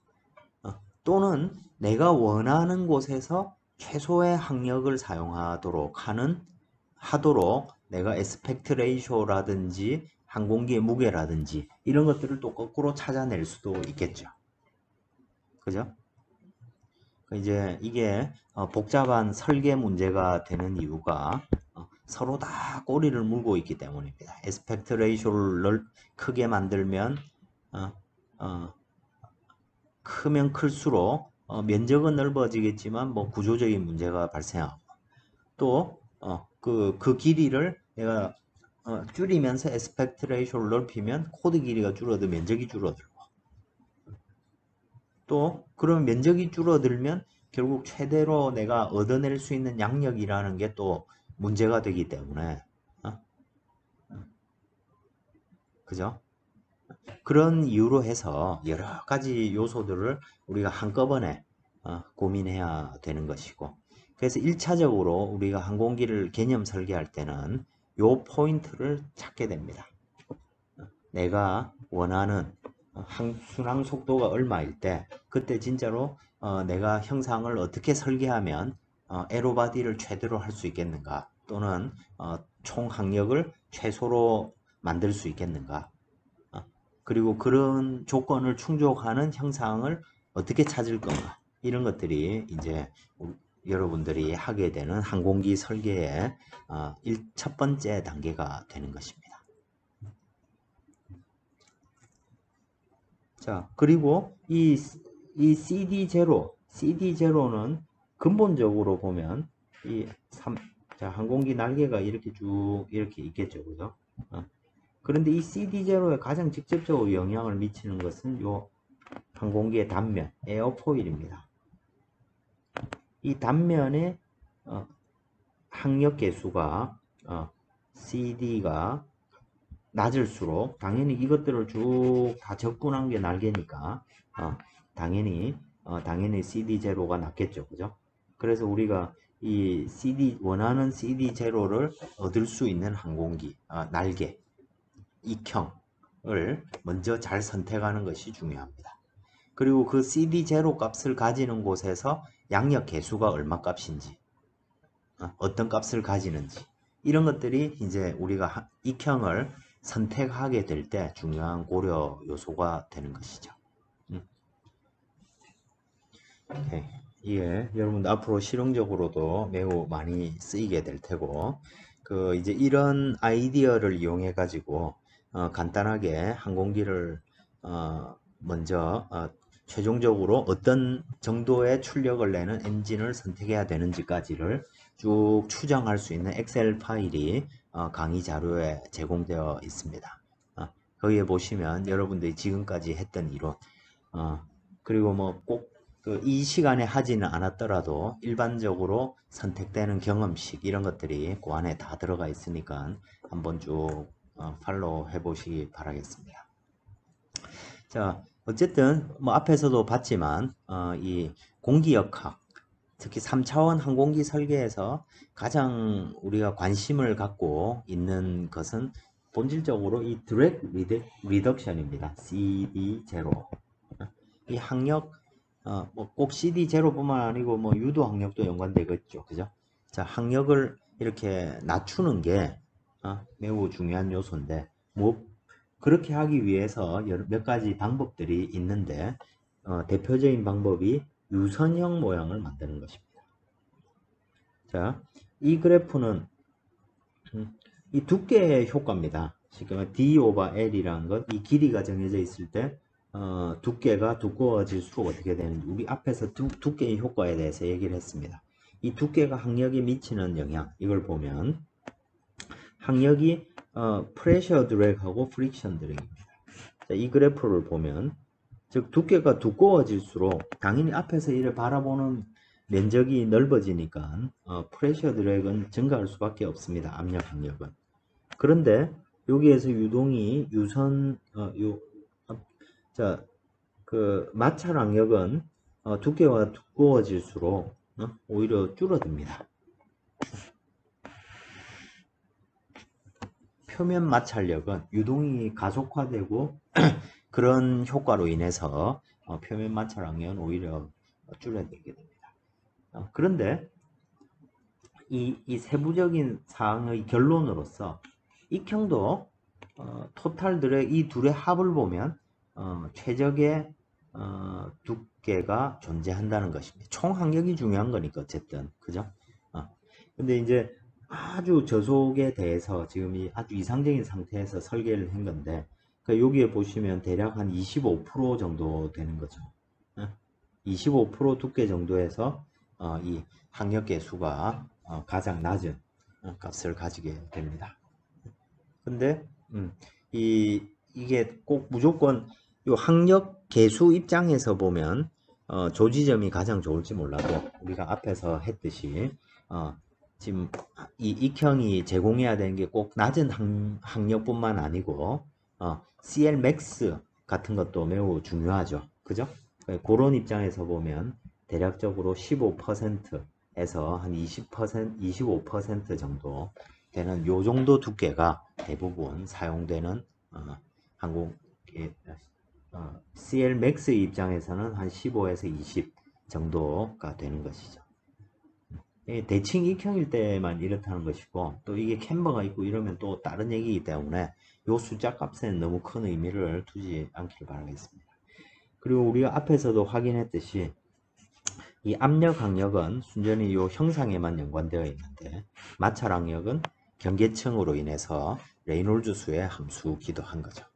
또는 내가 원하는 곳에서 최소의 항력을 사용하도록 하도록 내가 에스펙트 레이쇼라든지 항공기의 무게라든지 이런 것들을 또 거꾸로 찾아낼 수도 있겠죠. 그죠? 이제 이게 복잡한 설계 문제가 되는 이유가 서로 다 꼬리를 물고 있기 때문입니다. 에스펙트 레이쇼를 크게 만들면 크면 클수록 면적은 넓어지겠지만 구조적인 문제가 발생하고 또 그 길이를 내가 줄이면서 에스펙트 레이쇼를 넓히면 코드 길이가 줄어도 면적이 줄어들고 또 그런 면적이 줄어들면 결국 최대로 내가 얻어낼 수 있는 양력이라는 게 또 문제가 되기 때문에 그죠? 그런 이유로 해서 여러 가지 요소들을 우리가 한꺼번에 고민해야 되는 것이고 그래서 1차적으로 우리가 항공기를 개념 설계할 때는 요 포인트를 찾게 됩니다. 내가 원하는 순항 속도가 얼마일 때 그때 진짜로 내가 형상을 어떻게 설계하면 에로바디를 최대로 할 수 있겠는가 또는 총 항력을 최소로 만들 수 있겠는가 그리고 그런 조건을 충족하는 형상을 어떻게 찾을 건가 이런 것들이 이제 여러분들이 하게 되는 항공기 설계의 첫 번째 단계가 되는 것입니다. 자, 그리고 이 CD0는 근본적으로 보면 자, 항공기 날개가 이렇게 쭉 이렇게 있겠죠, 그죠? 그런데 이 CD0에 가장 직접적으로 영향을 미치는 것은 요 항공기의 단면, 에어포일입니다. 이 단면의 항력 계수가 CD가 낮을수록 당연히 이것들을 쭉 다 적분한 게 날개니까 당연히 CD0가 낮겠죠, 그죠? 그래서 우리가 이 원하는 CD0를 얻을 수 있는 항공기, 날개, 익형을 먼저 잘 선택하는 것이 중요합니다. 그리고 그 CD0 값을 가지는 곳에서 양력 계수가 얼마 값인지, 어떤 값을 가지는지, 이런 것들이 이제 우리가 익형을 선택하게 될 때 중요한 고려 요소가 되는 것이죠. 이게 여러분들 앞으로 실용적으로도 매우 많이 쓰이게 될 테고, 이제 이런 아이디어를 이용해 가지고 간단하게 항공기를 먼저 최종적으로 어떤 정도의 출력을 내는 엔진을 선택해야 되는지까지를 쭉 추정할 수 있는 엑셀 파일이 강의 자료에 제공되어 있습니다. 거기에 보시면 여러분들이 지금까지 했던 이론 그리고 꼭 이 시간에 하지는 않았더라도 일반적으로 선택되는 경험식 이런 것들이 그 안에 다 들어가 있으니까 한번 쭉 팔로우 해 보시기 바라겠습니다. 자, 어쨌든 앞에서도 봤지만 이 공기역학 특히 3차원 항공기 설계에서 가장 우리가 관심을 갖고 있는 것은 본질적으로 이 드랙 리덕션입니다. CD0 이 항력 꼭 CD0뿐만 아니고 유도 항력도 연관되겠죠, 그죠? 자, 항력을 이렇게 낮추는 게 매우 중요한 요소인데 그렇게 하기 위해서 몇 가지 방법들이 있는데 대표적인 방법이 유선형 모양을 만드는 것입니다. 자, 이 그래프는 이 두께의 효과입니다. 지금 D/L이라는 것, 이 길이가 정해져 있을 때 두께가 두꺼워질수록 어떻게 되는지 우리 앞에서 두께의 효과에 대해서 얘기를 했습니다. 이 두께가 항력에 미치는 영향 이걸 보면 항력이 프레셔 드랙하고 프릭션 드랙입니다. 자, 이 그래프를 보면 즉 두께가 두꺼워질수록 당연히 앞에서 이를 바라보는 면적이 넓어지니까 프레셔 드랙은 증가할 수밖에 없습니다. 압력 항력은. 그런데 여기에서 유동이 마찰 항력은 두께가 두꺼워질수록 오히려 줄어듭니다. 표면 마찰력은 유동이 가속화되고 그런 효과로 인해서 표면 마찰 항력은 오히려 줄어들게 됩니다. 그런데 이 세부적인 사항의 결론으로서 익형도 토탈 드랙 이 둘의 합을 보면 최적의 두께가 존재한다는 것입니다. 총 항력이 중요한 거니까 어쨌든 그죠? 근데 이제 아주 저속에 대해서 지금 이 아주 이상적인 상태에서 설계를 한 건데 그러니까 여기에 보시면 대략 한 25% 정도 되는 거죠. 25% 두께 정도에서 이 항력 계수가 가장 낮은 값을 가지게 됩니다. 근데 이게 꼭 무조건 요 항력 계수 입장에서 보면 조지점이 가장 좋을지 몰라도 우리가 앞에서 했듯이 지금 이 익형이 제공해야 되는 게 꼭 낮은 항력뿐만 아니고 CL max 같은 것도 매우 중요하죠. 그죠? 그런 입장에서 보면 대략적으로 15%에서 한 20%, 25% 정도 되는 요 정도 두께가 대부분 사용되는 항공 CL max의 입장에서는 한 15에서 20 정도가 되는 것이죠. 대칭 익형일 때만 이렇다는 것이고 또 이게 캠버가 있고 이러면 또 다른 얘기이기 때문에 요 숫자 값에는 너무 큰 의미를 두지 않기를 바라겠습니다. 그리고 우리가 앞에서도 확인했듯이 이 압력 항력은 순전히 요 형상에만 연관되어 있는데 마찰 항력은 경계층으로 인해서 레이놀즈 수의 함수기도 한 거죠.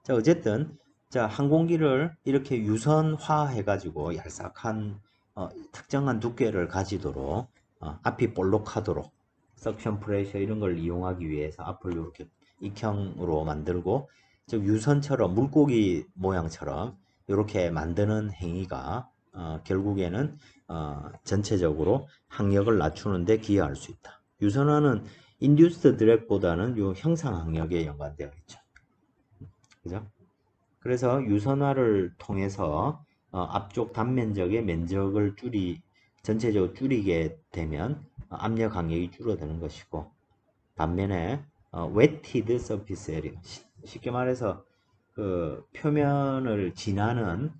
자, 어쨌든 자, 항공기를 이렇게 유선화 해가지고 얄싹한 특정한 두께를 가지도록 앞이 볼록하도록 석션 프레셔 이런 걸 이용하기 위해서 앞을 이렇게 익형으로 만들고 즉 유선처럼 물고기 모양처럼 이렇게 만드는 행위가 결국에는 전체적으로 항력을 낮추는 데 기여할 수 있다. 유선화는 인듀스드 드랙보다는 요 형상 항력에 연관되어 있죠. 그죠? 그래서 유선화를 통해서 앞쪽 단면적의 면적을 전체적으로 줄이게 되면 압력 항력이 줄어드는 것이고 반면에 wetted surface area 쉽게 말해서 그 표면을 지나는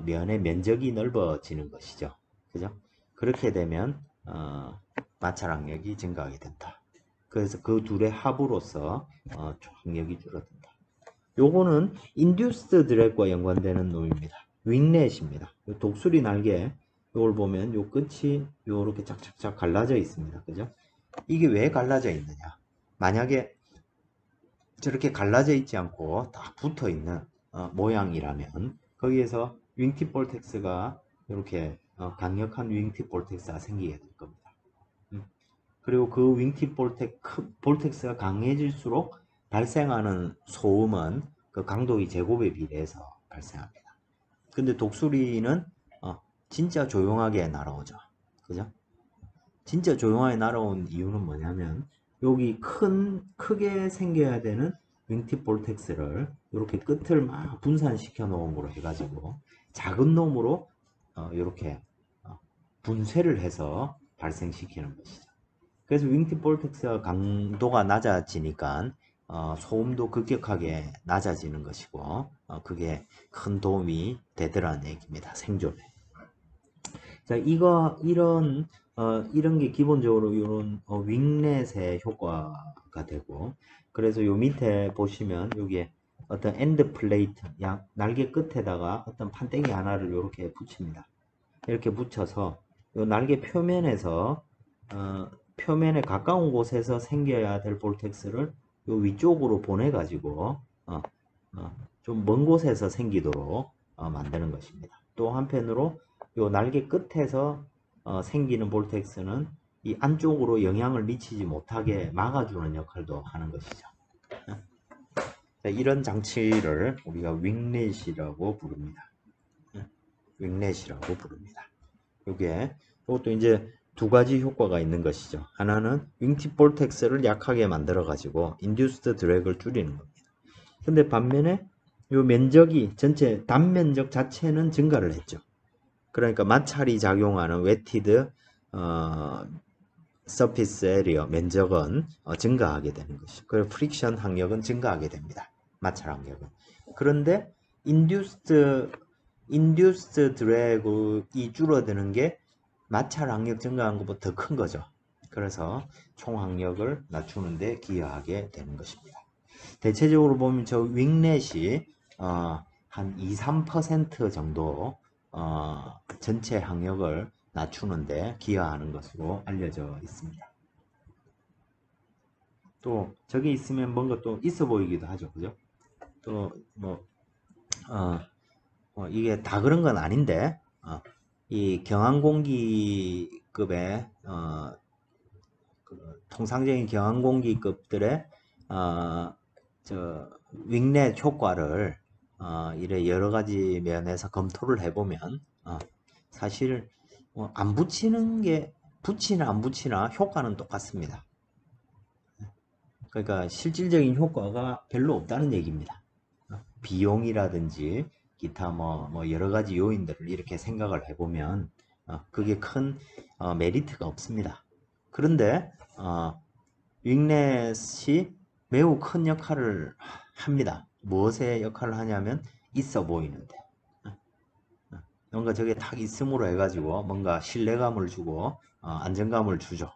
면의 면적이 넓어지는 것이죠. 그죠? 그렇게 되면 마찰 항력이 증가하게 된다. 그래서 그 둘의 합으로서 항력이 줄어든다. 요거는 인듀스드 드랙과 연관되는 놈입니다. 윙렛입니다. 독수리 날개 요걸 보면 요 끝이 요렇게 착착착 갈라져 있습니다. 그죠? 이게 왜 갈라져 있느냐? 만약에 저렇게 갈라져 있지 않고 다 붙어 있는 모양이라면 거기에서 윙팁 볼텍스가 이렇게 강력한 윙팁 볼텍스가 생기게 될 겁니다. 그리고 그 윙팁 볼텍스가 강해질수록 발생하는 소음은 그 강도의 제곱에 비례해서 발생합니다. 근데 독수리는 진짜 조용하게 날아오죠. 그죠? 진짜 조용하게 날아온 이유는 뭐냐면 여기 크게 생겨야 되는 윙팁 볼텍스를 이렇게 끝을 막 분산시켜 놓음으로 해가지고 작은 놈으로 이렇게 분쇄를 해서 발생시키는 것이죠. 그래서 윙팁 볼텍스가 강도가 낮아지니까 소음도 급격하게 낮아지는 것이고 그게 큰 도움이 되더라는 얘기입니다. 생존에. 자, 이런 게 기본적으로 이런 윙렛의 효과가 되고 그래서 요 밑에 보시면 여기에 어떤 엔드 플레이트 날개 끝에다가 어떤 판때기 하나를 이렇게 붙입니다. 이렇게 붙여서 요 날개 표면에서 표면에 가까운 곳에서 생겨야 될 볼텍스를 요 위쪽으로 보내 가지고 좀 먼 곳에서 생기도록 만드는 것입니다. 또 한편으로 요 날개 끝에서 생기는 볼텍스는 이 안쪽으로 영향을 미치지 못하게 막아주는 역할도 하는 것이죠. 자, 이런 장치를 우리가 윙렛이라고 부릅니다. 윙렛이라고 부릅니다. 이것도 이제 두 가지 효과가 있는 것이죠. 하나는 윙팁 볼텍스를 약하게 만들어 가지고 인듀스드 드래그를 줄이는 겁니다. 근데 반면에 이 면적이 전체 단면적 자체는 증가를 했죠. 그러니까 마찰이 작용하는 웨티드 서피스 에리어 면적은 증가하게 되는 것이죠. 그리고 프릭션 항력은 증가하게 됩니다. 마찰 항력은. 그런데 인듀스드 드래그가 줄어드는 게 마찰 항력 증가한 것보다 더 큰 거죠. 그래서 총 항력을 낮추는 데 기여하게 되는 것입니다. 대체적으로 보면 저 윙렛이 한 2~3% 정도 전체 항력을 낮추는데 기여하는 것으로 알려져 있습니다. 또 저게 있으면 뭔가 또 있어 보이기도 하죠, 그죠? 또 뭐 이게 다 그런 건 아닌데 이 경항공기급의 통상적인 경항공기급들의 저 윙렛 효과를 이래 여러 가지 면에서 검토를 해보면 사실 안 붙이는 게 붙이나 안 붙이나 효과는 똑같습니다. 그러니까 실질적인 효과가 별로 없다는 얘기입니다. 비용이라든지 기타 뭐 여러 가지 요인들을 이렇게 생각을 해보면 그게 큰 메리트가 없습니다. 그런데 윙렛이 매우 큰 역할을 합니다. 무엇의 역할을 하냐면 있어 보이는데 뭔가 저게 딱 있음으로 해가지고 뭔가 신뢰감을 주고 안정감을 주죠.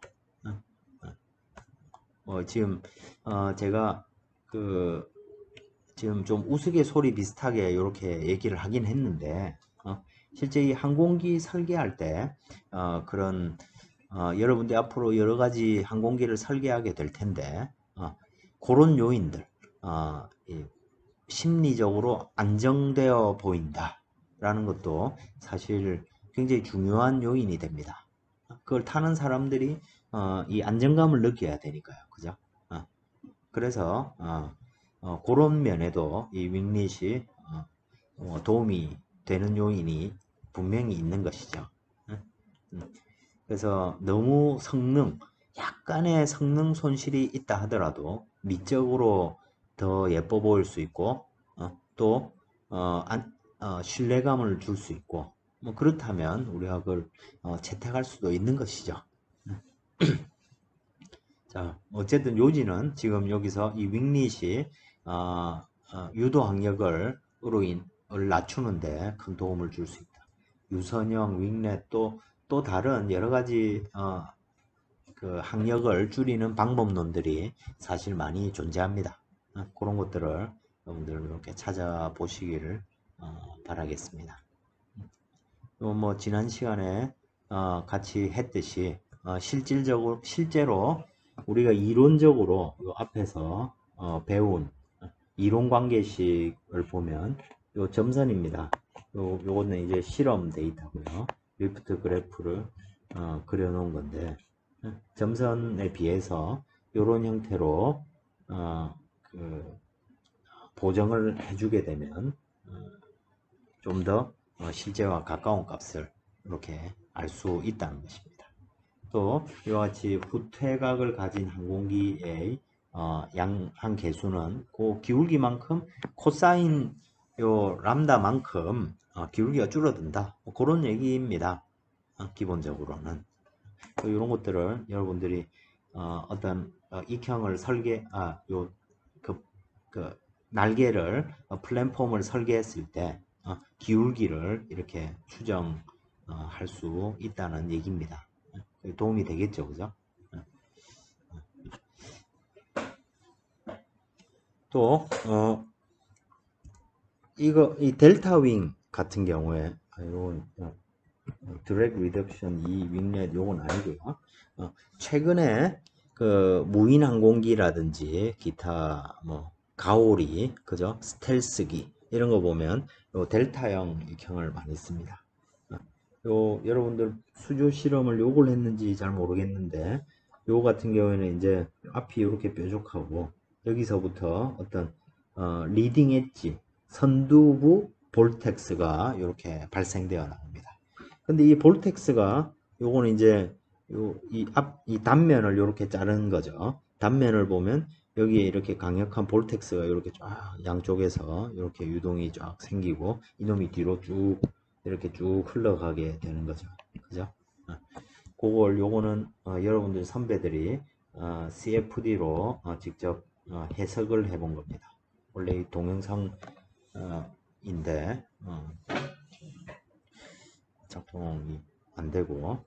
지금 제가 지금 좀 우스갯소리 비슷하게 이렇게 얘기를 하긴 했는데 실제 이 항공기 설계할 때 그런 여러분들 앞으로 여러 가지 항공기를 설계하게 될 텐데 그런 요인들 심리적으로 안정되어 보인다 라는 것도 사실 굉장히 중요한 요인이 됩니다. 그걸 타는 사람들이 이 안정감을 느껴야 되니까요. 그죠? 그래서 그런 면에도 이 윙릿이 도움이 되는 요인이 분명히 있는 것이죠. 그래서 너무 약간의 성능 손실이 있다 하더라도 미적으로 더 예뻐 보일 수 있고 또 신뢰감을 줄 수 있고 뭐 그렇다면 우리가 그걸 채택할 수도 있는 것이죠. 자, 어쨌든 요지는 지금 여기서 이 윙릿이 유도 항력을 낮추는데 큰 도움을 줄 수 있다. 유선형 윙렛 또 다른 여러 가지 그 항력을 줄이는 방법론들이 사실 많이 존재합니다. 그런 것들을 여러분들 이렇게 찾아보시기를 바라겠습니다. 뭐 지난 시간에 같이 했듯이 실제로 우리가 이론적으로 요 앞에서 배운 이론 관계식을 보면 요 점선입니다. 요거는 이제 실험 데이터고요. 리프트 그래프를 그려 놓은 건데 점선에 비해서 요런 형태로 그 보정을 해주게 되면 좀 더 실제와 가까운 값을 이렇게 알 수 있다는 것입니다. 또 이와 같이 후퇴각을 가진 항공기의 한 개수는 그 기울기만큼 코사인 요 람다만큼 기울기가 줄어든다. 뭐 그런 얘기입니다. 기본적으로는 이런 것들을 여러분들이 어떤 익형을 그 날개를 플랫폼을 설계했을 때 기울기를 이렇게 추정할 수 있다는 얘기입니다. 도움이 되겠죠, 그죠? 또 이 델타 윙 같은 경우에 이건 드래그 리덕션 이 윙렛 요건 아니고요. 최근에 그 무인 항공기라든지 기타 뭐 가오리 그죠? 스텔스기 이런 거 보면 요 델타형 익형을 많이 씁니다. 여러분들 수조 실험을 요걸 했는지 잘 모르겠는데, 요 같은 경우에는 이제 앞이 이렇게 뾰족하고, 여기서부터 어떤, 리딩 엣지, 선두부 볼텍스가 이렇게 발생되어 나옵니다. 근데 이 볼텍스가, 요거는 이제, 이 단면을 이렇게 자른 거죠. 단면을 보면, 여기에 이렇게 강력한 볼텍스가 이렇게 쫙 양쪽에서 이렇게 유동이 쫙 생기고, 이놈이 뒤로 쭉 이렇게 쭉 흘러가게 되는 거죠. 그죠? 요거는 여러분들 선배들이 CFD로 직접 해석을 해본 겁니다. 원래 이 동영상인데 작동이 안 되고,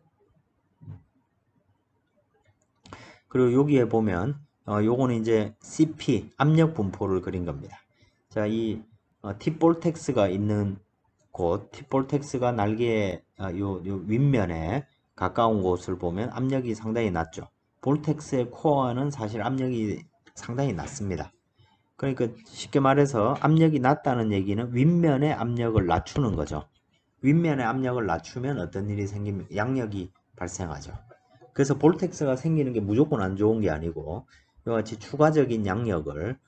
그리고 여기에 보면 요거는 이제 CP 압력 분포를 그린 겁니다. 자, 이 팁볼텍스가 있는 곳, 팁볼텍스가 날개의 요 윗면에 가까운 곳을 보면 압력이 상당히 낮죠. 볼텍스의 코어는 사실 압력이 상당히 낮습니다. 그러니까 쉽게 말해서 압력이 낮다는 얘기는 윗면의 압력을 낮추는 거죠. 윗면의 압력을 낮추면 어떤 일이 생깁니까? 양력이 발생하죠. 그래서 볼텍스가 생기는 게 무조건 안 좋은 게 아니고, 이와 같이 추가적인 양력을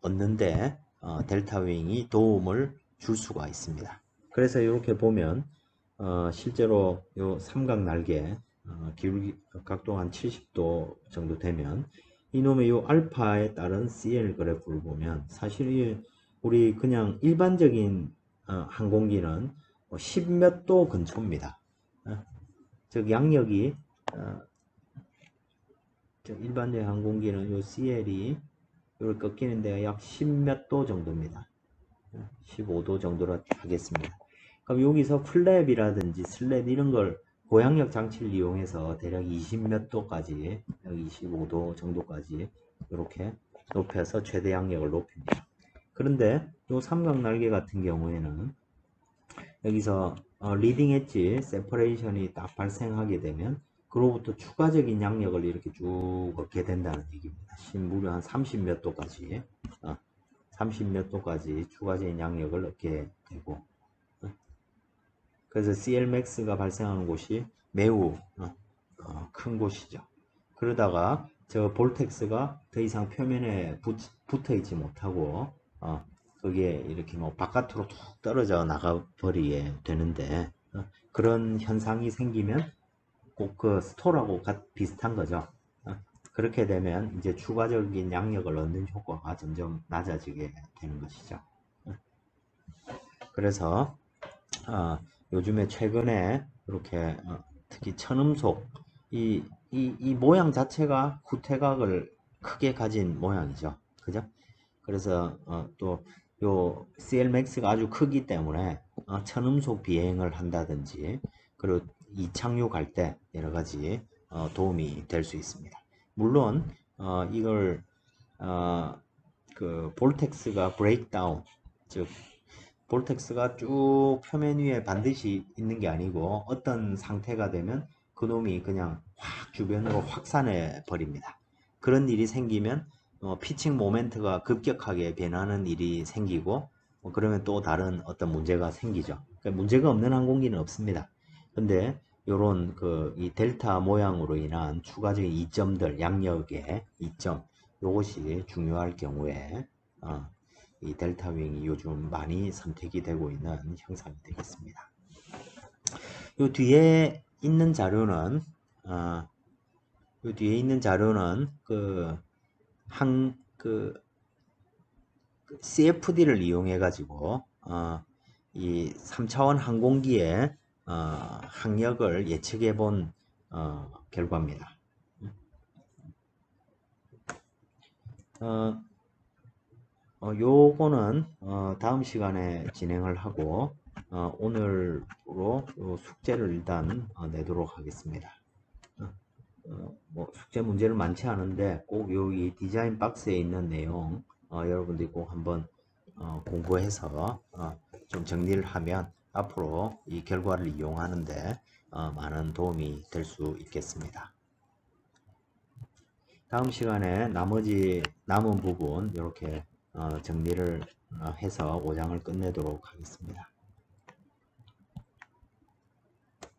얻는데 델타 윙이 도움을 줄 수가 있습니다. 그래서 이렇게 보면 실제로 요 삼각 날개 기울기 각도 한 70도 정도 되면 이놈의 요 알파에 따른 CL 그래프를 보면 사실 우리 그냥 일반적인 항공기는 10몇 도 근처입니다. 즉 양력이 일반적인 항공기는 요 CL이 이걸 꺾이는 데가 약 10몇 도 정도입니다. 15도 정도로 하겠습니다. 그럼 여기서 플랩이라든지 슬랩 이런 걸 고양력 장치를 이용해서 대략 20몇 도까지, 25도 정도까지 이렇게 높여서 최대 양력을 높입니다. 그런데 이 삼각 날개 같은 경우에는 여기서 리딩 엣지 세퍼레이션이 딱 발생하게 되면 그로부터 추가적인 양력을 이렇게 쭉 얻게 된다는 얘기입니다. 무려 한 30몇 도까지 30몇 도까지 추가적인 양력을 얻게 되고, 그래서 CLmax가 발생하는 곳이 매우 큰 곳이죠. 그러다가 저 볼텍스가 더 이상 표면에 붙어 있지 못하고 그게 이렇게 뭐 바깥으로 툭 떨어져 나가 버리게 되는데, 그런 현상이 생기면 꼭 그 스톨하고 비슷한 거죠. 그렇게 되면 이제 추가적인 양력을 얻는 효과가 점점 낮아지게 되는 것이죠. 그래서 요즘에 최근에 이렇게 특히 천음속 이 모양 자체가 후퇴각을 크게 가진 모양이죠. 그죠? 그래서 또 요 CLmax가 아주 크기 때문에 천음속 비행을 한다든지 그리고 이착륙할 때 여러 가지 도움이 될 수 있습니다. 물론 이걸 그 볼텍스가 브레이크다운, 즉 볼텍스가 쭉 표면 위에 반드시 있는 게 아니고 어떤 상태가 되면 그놈이 그냥 확 주변으로 확산해 버립니다. 그런 일이 생기면 피칭 모멘트가 급격하게 변하는 일이 생기고 그러면 또 다른 어떤 문제가 생기죠. 그러니까 문제가 없는 항공기는 없습니다. 근데 요런 이 델타 모양으로 인한 추가적인 이점들, 양력의 이점, 요것이 중요할 경우에 이 델타 윙이 요즘 많이 선택이 되고 있는 형상이 되겠습니다. 요 뒤에 있는 자료는 CFD를 이용해 가지고 이 3차원 항공기의 항력을 예측해 본 결과입니다. 요거는 다음 시간에 진행을 하고 오늘로 숙제를 일단 내도록 하겠습니다. 뭐 숙제 문제는 많지 않은데 꼭 여기 디자인 박스에 있는 내용 여러분들이 꼭 한번 공부해서 좀 정리를 하면 앞으로 이 결과를 이용하는데 많은 도움이 될 수 있겠습니다. 다음 시간에 나머지 남은 부분 이렇게 정리를 해서 5장을 끝내도록 하겠습니다.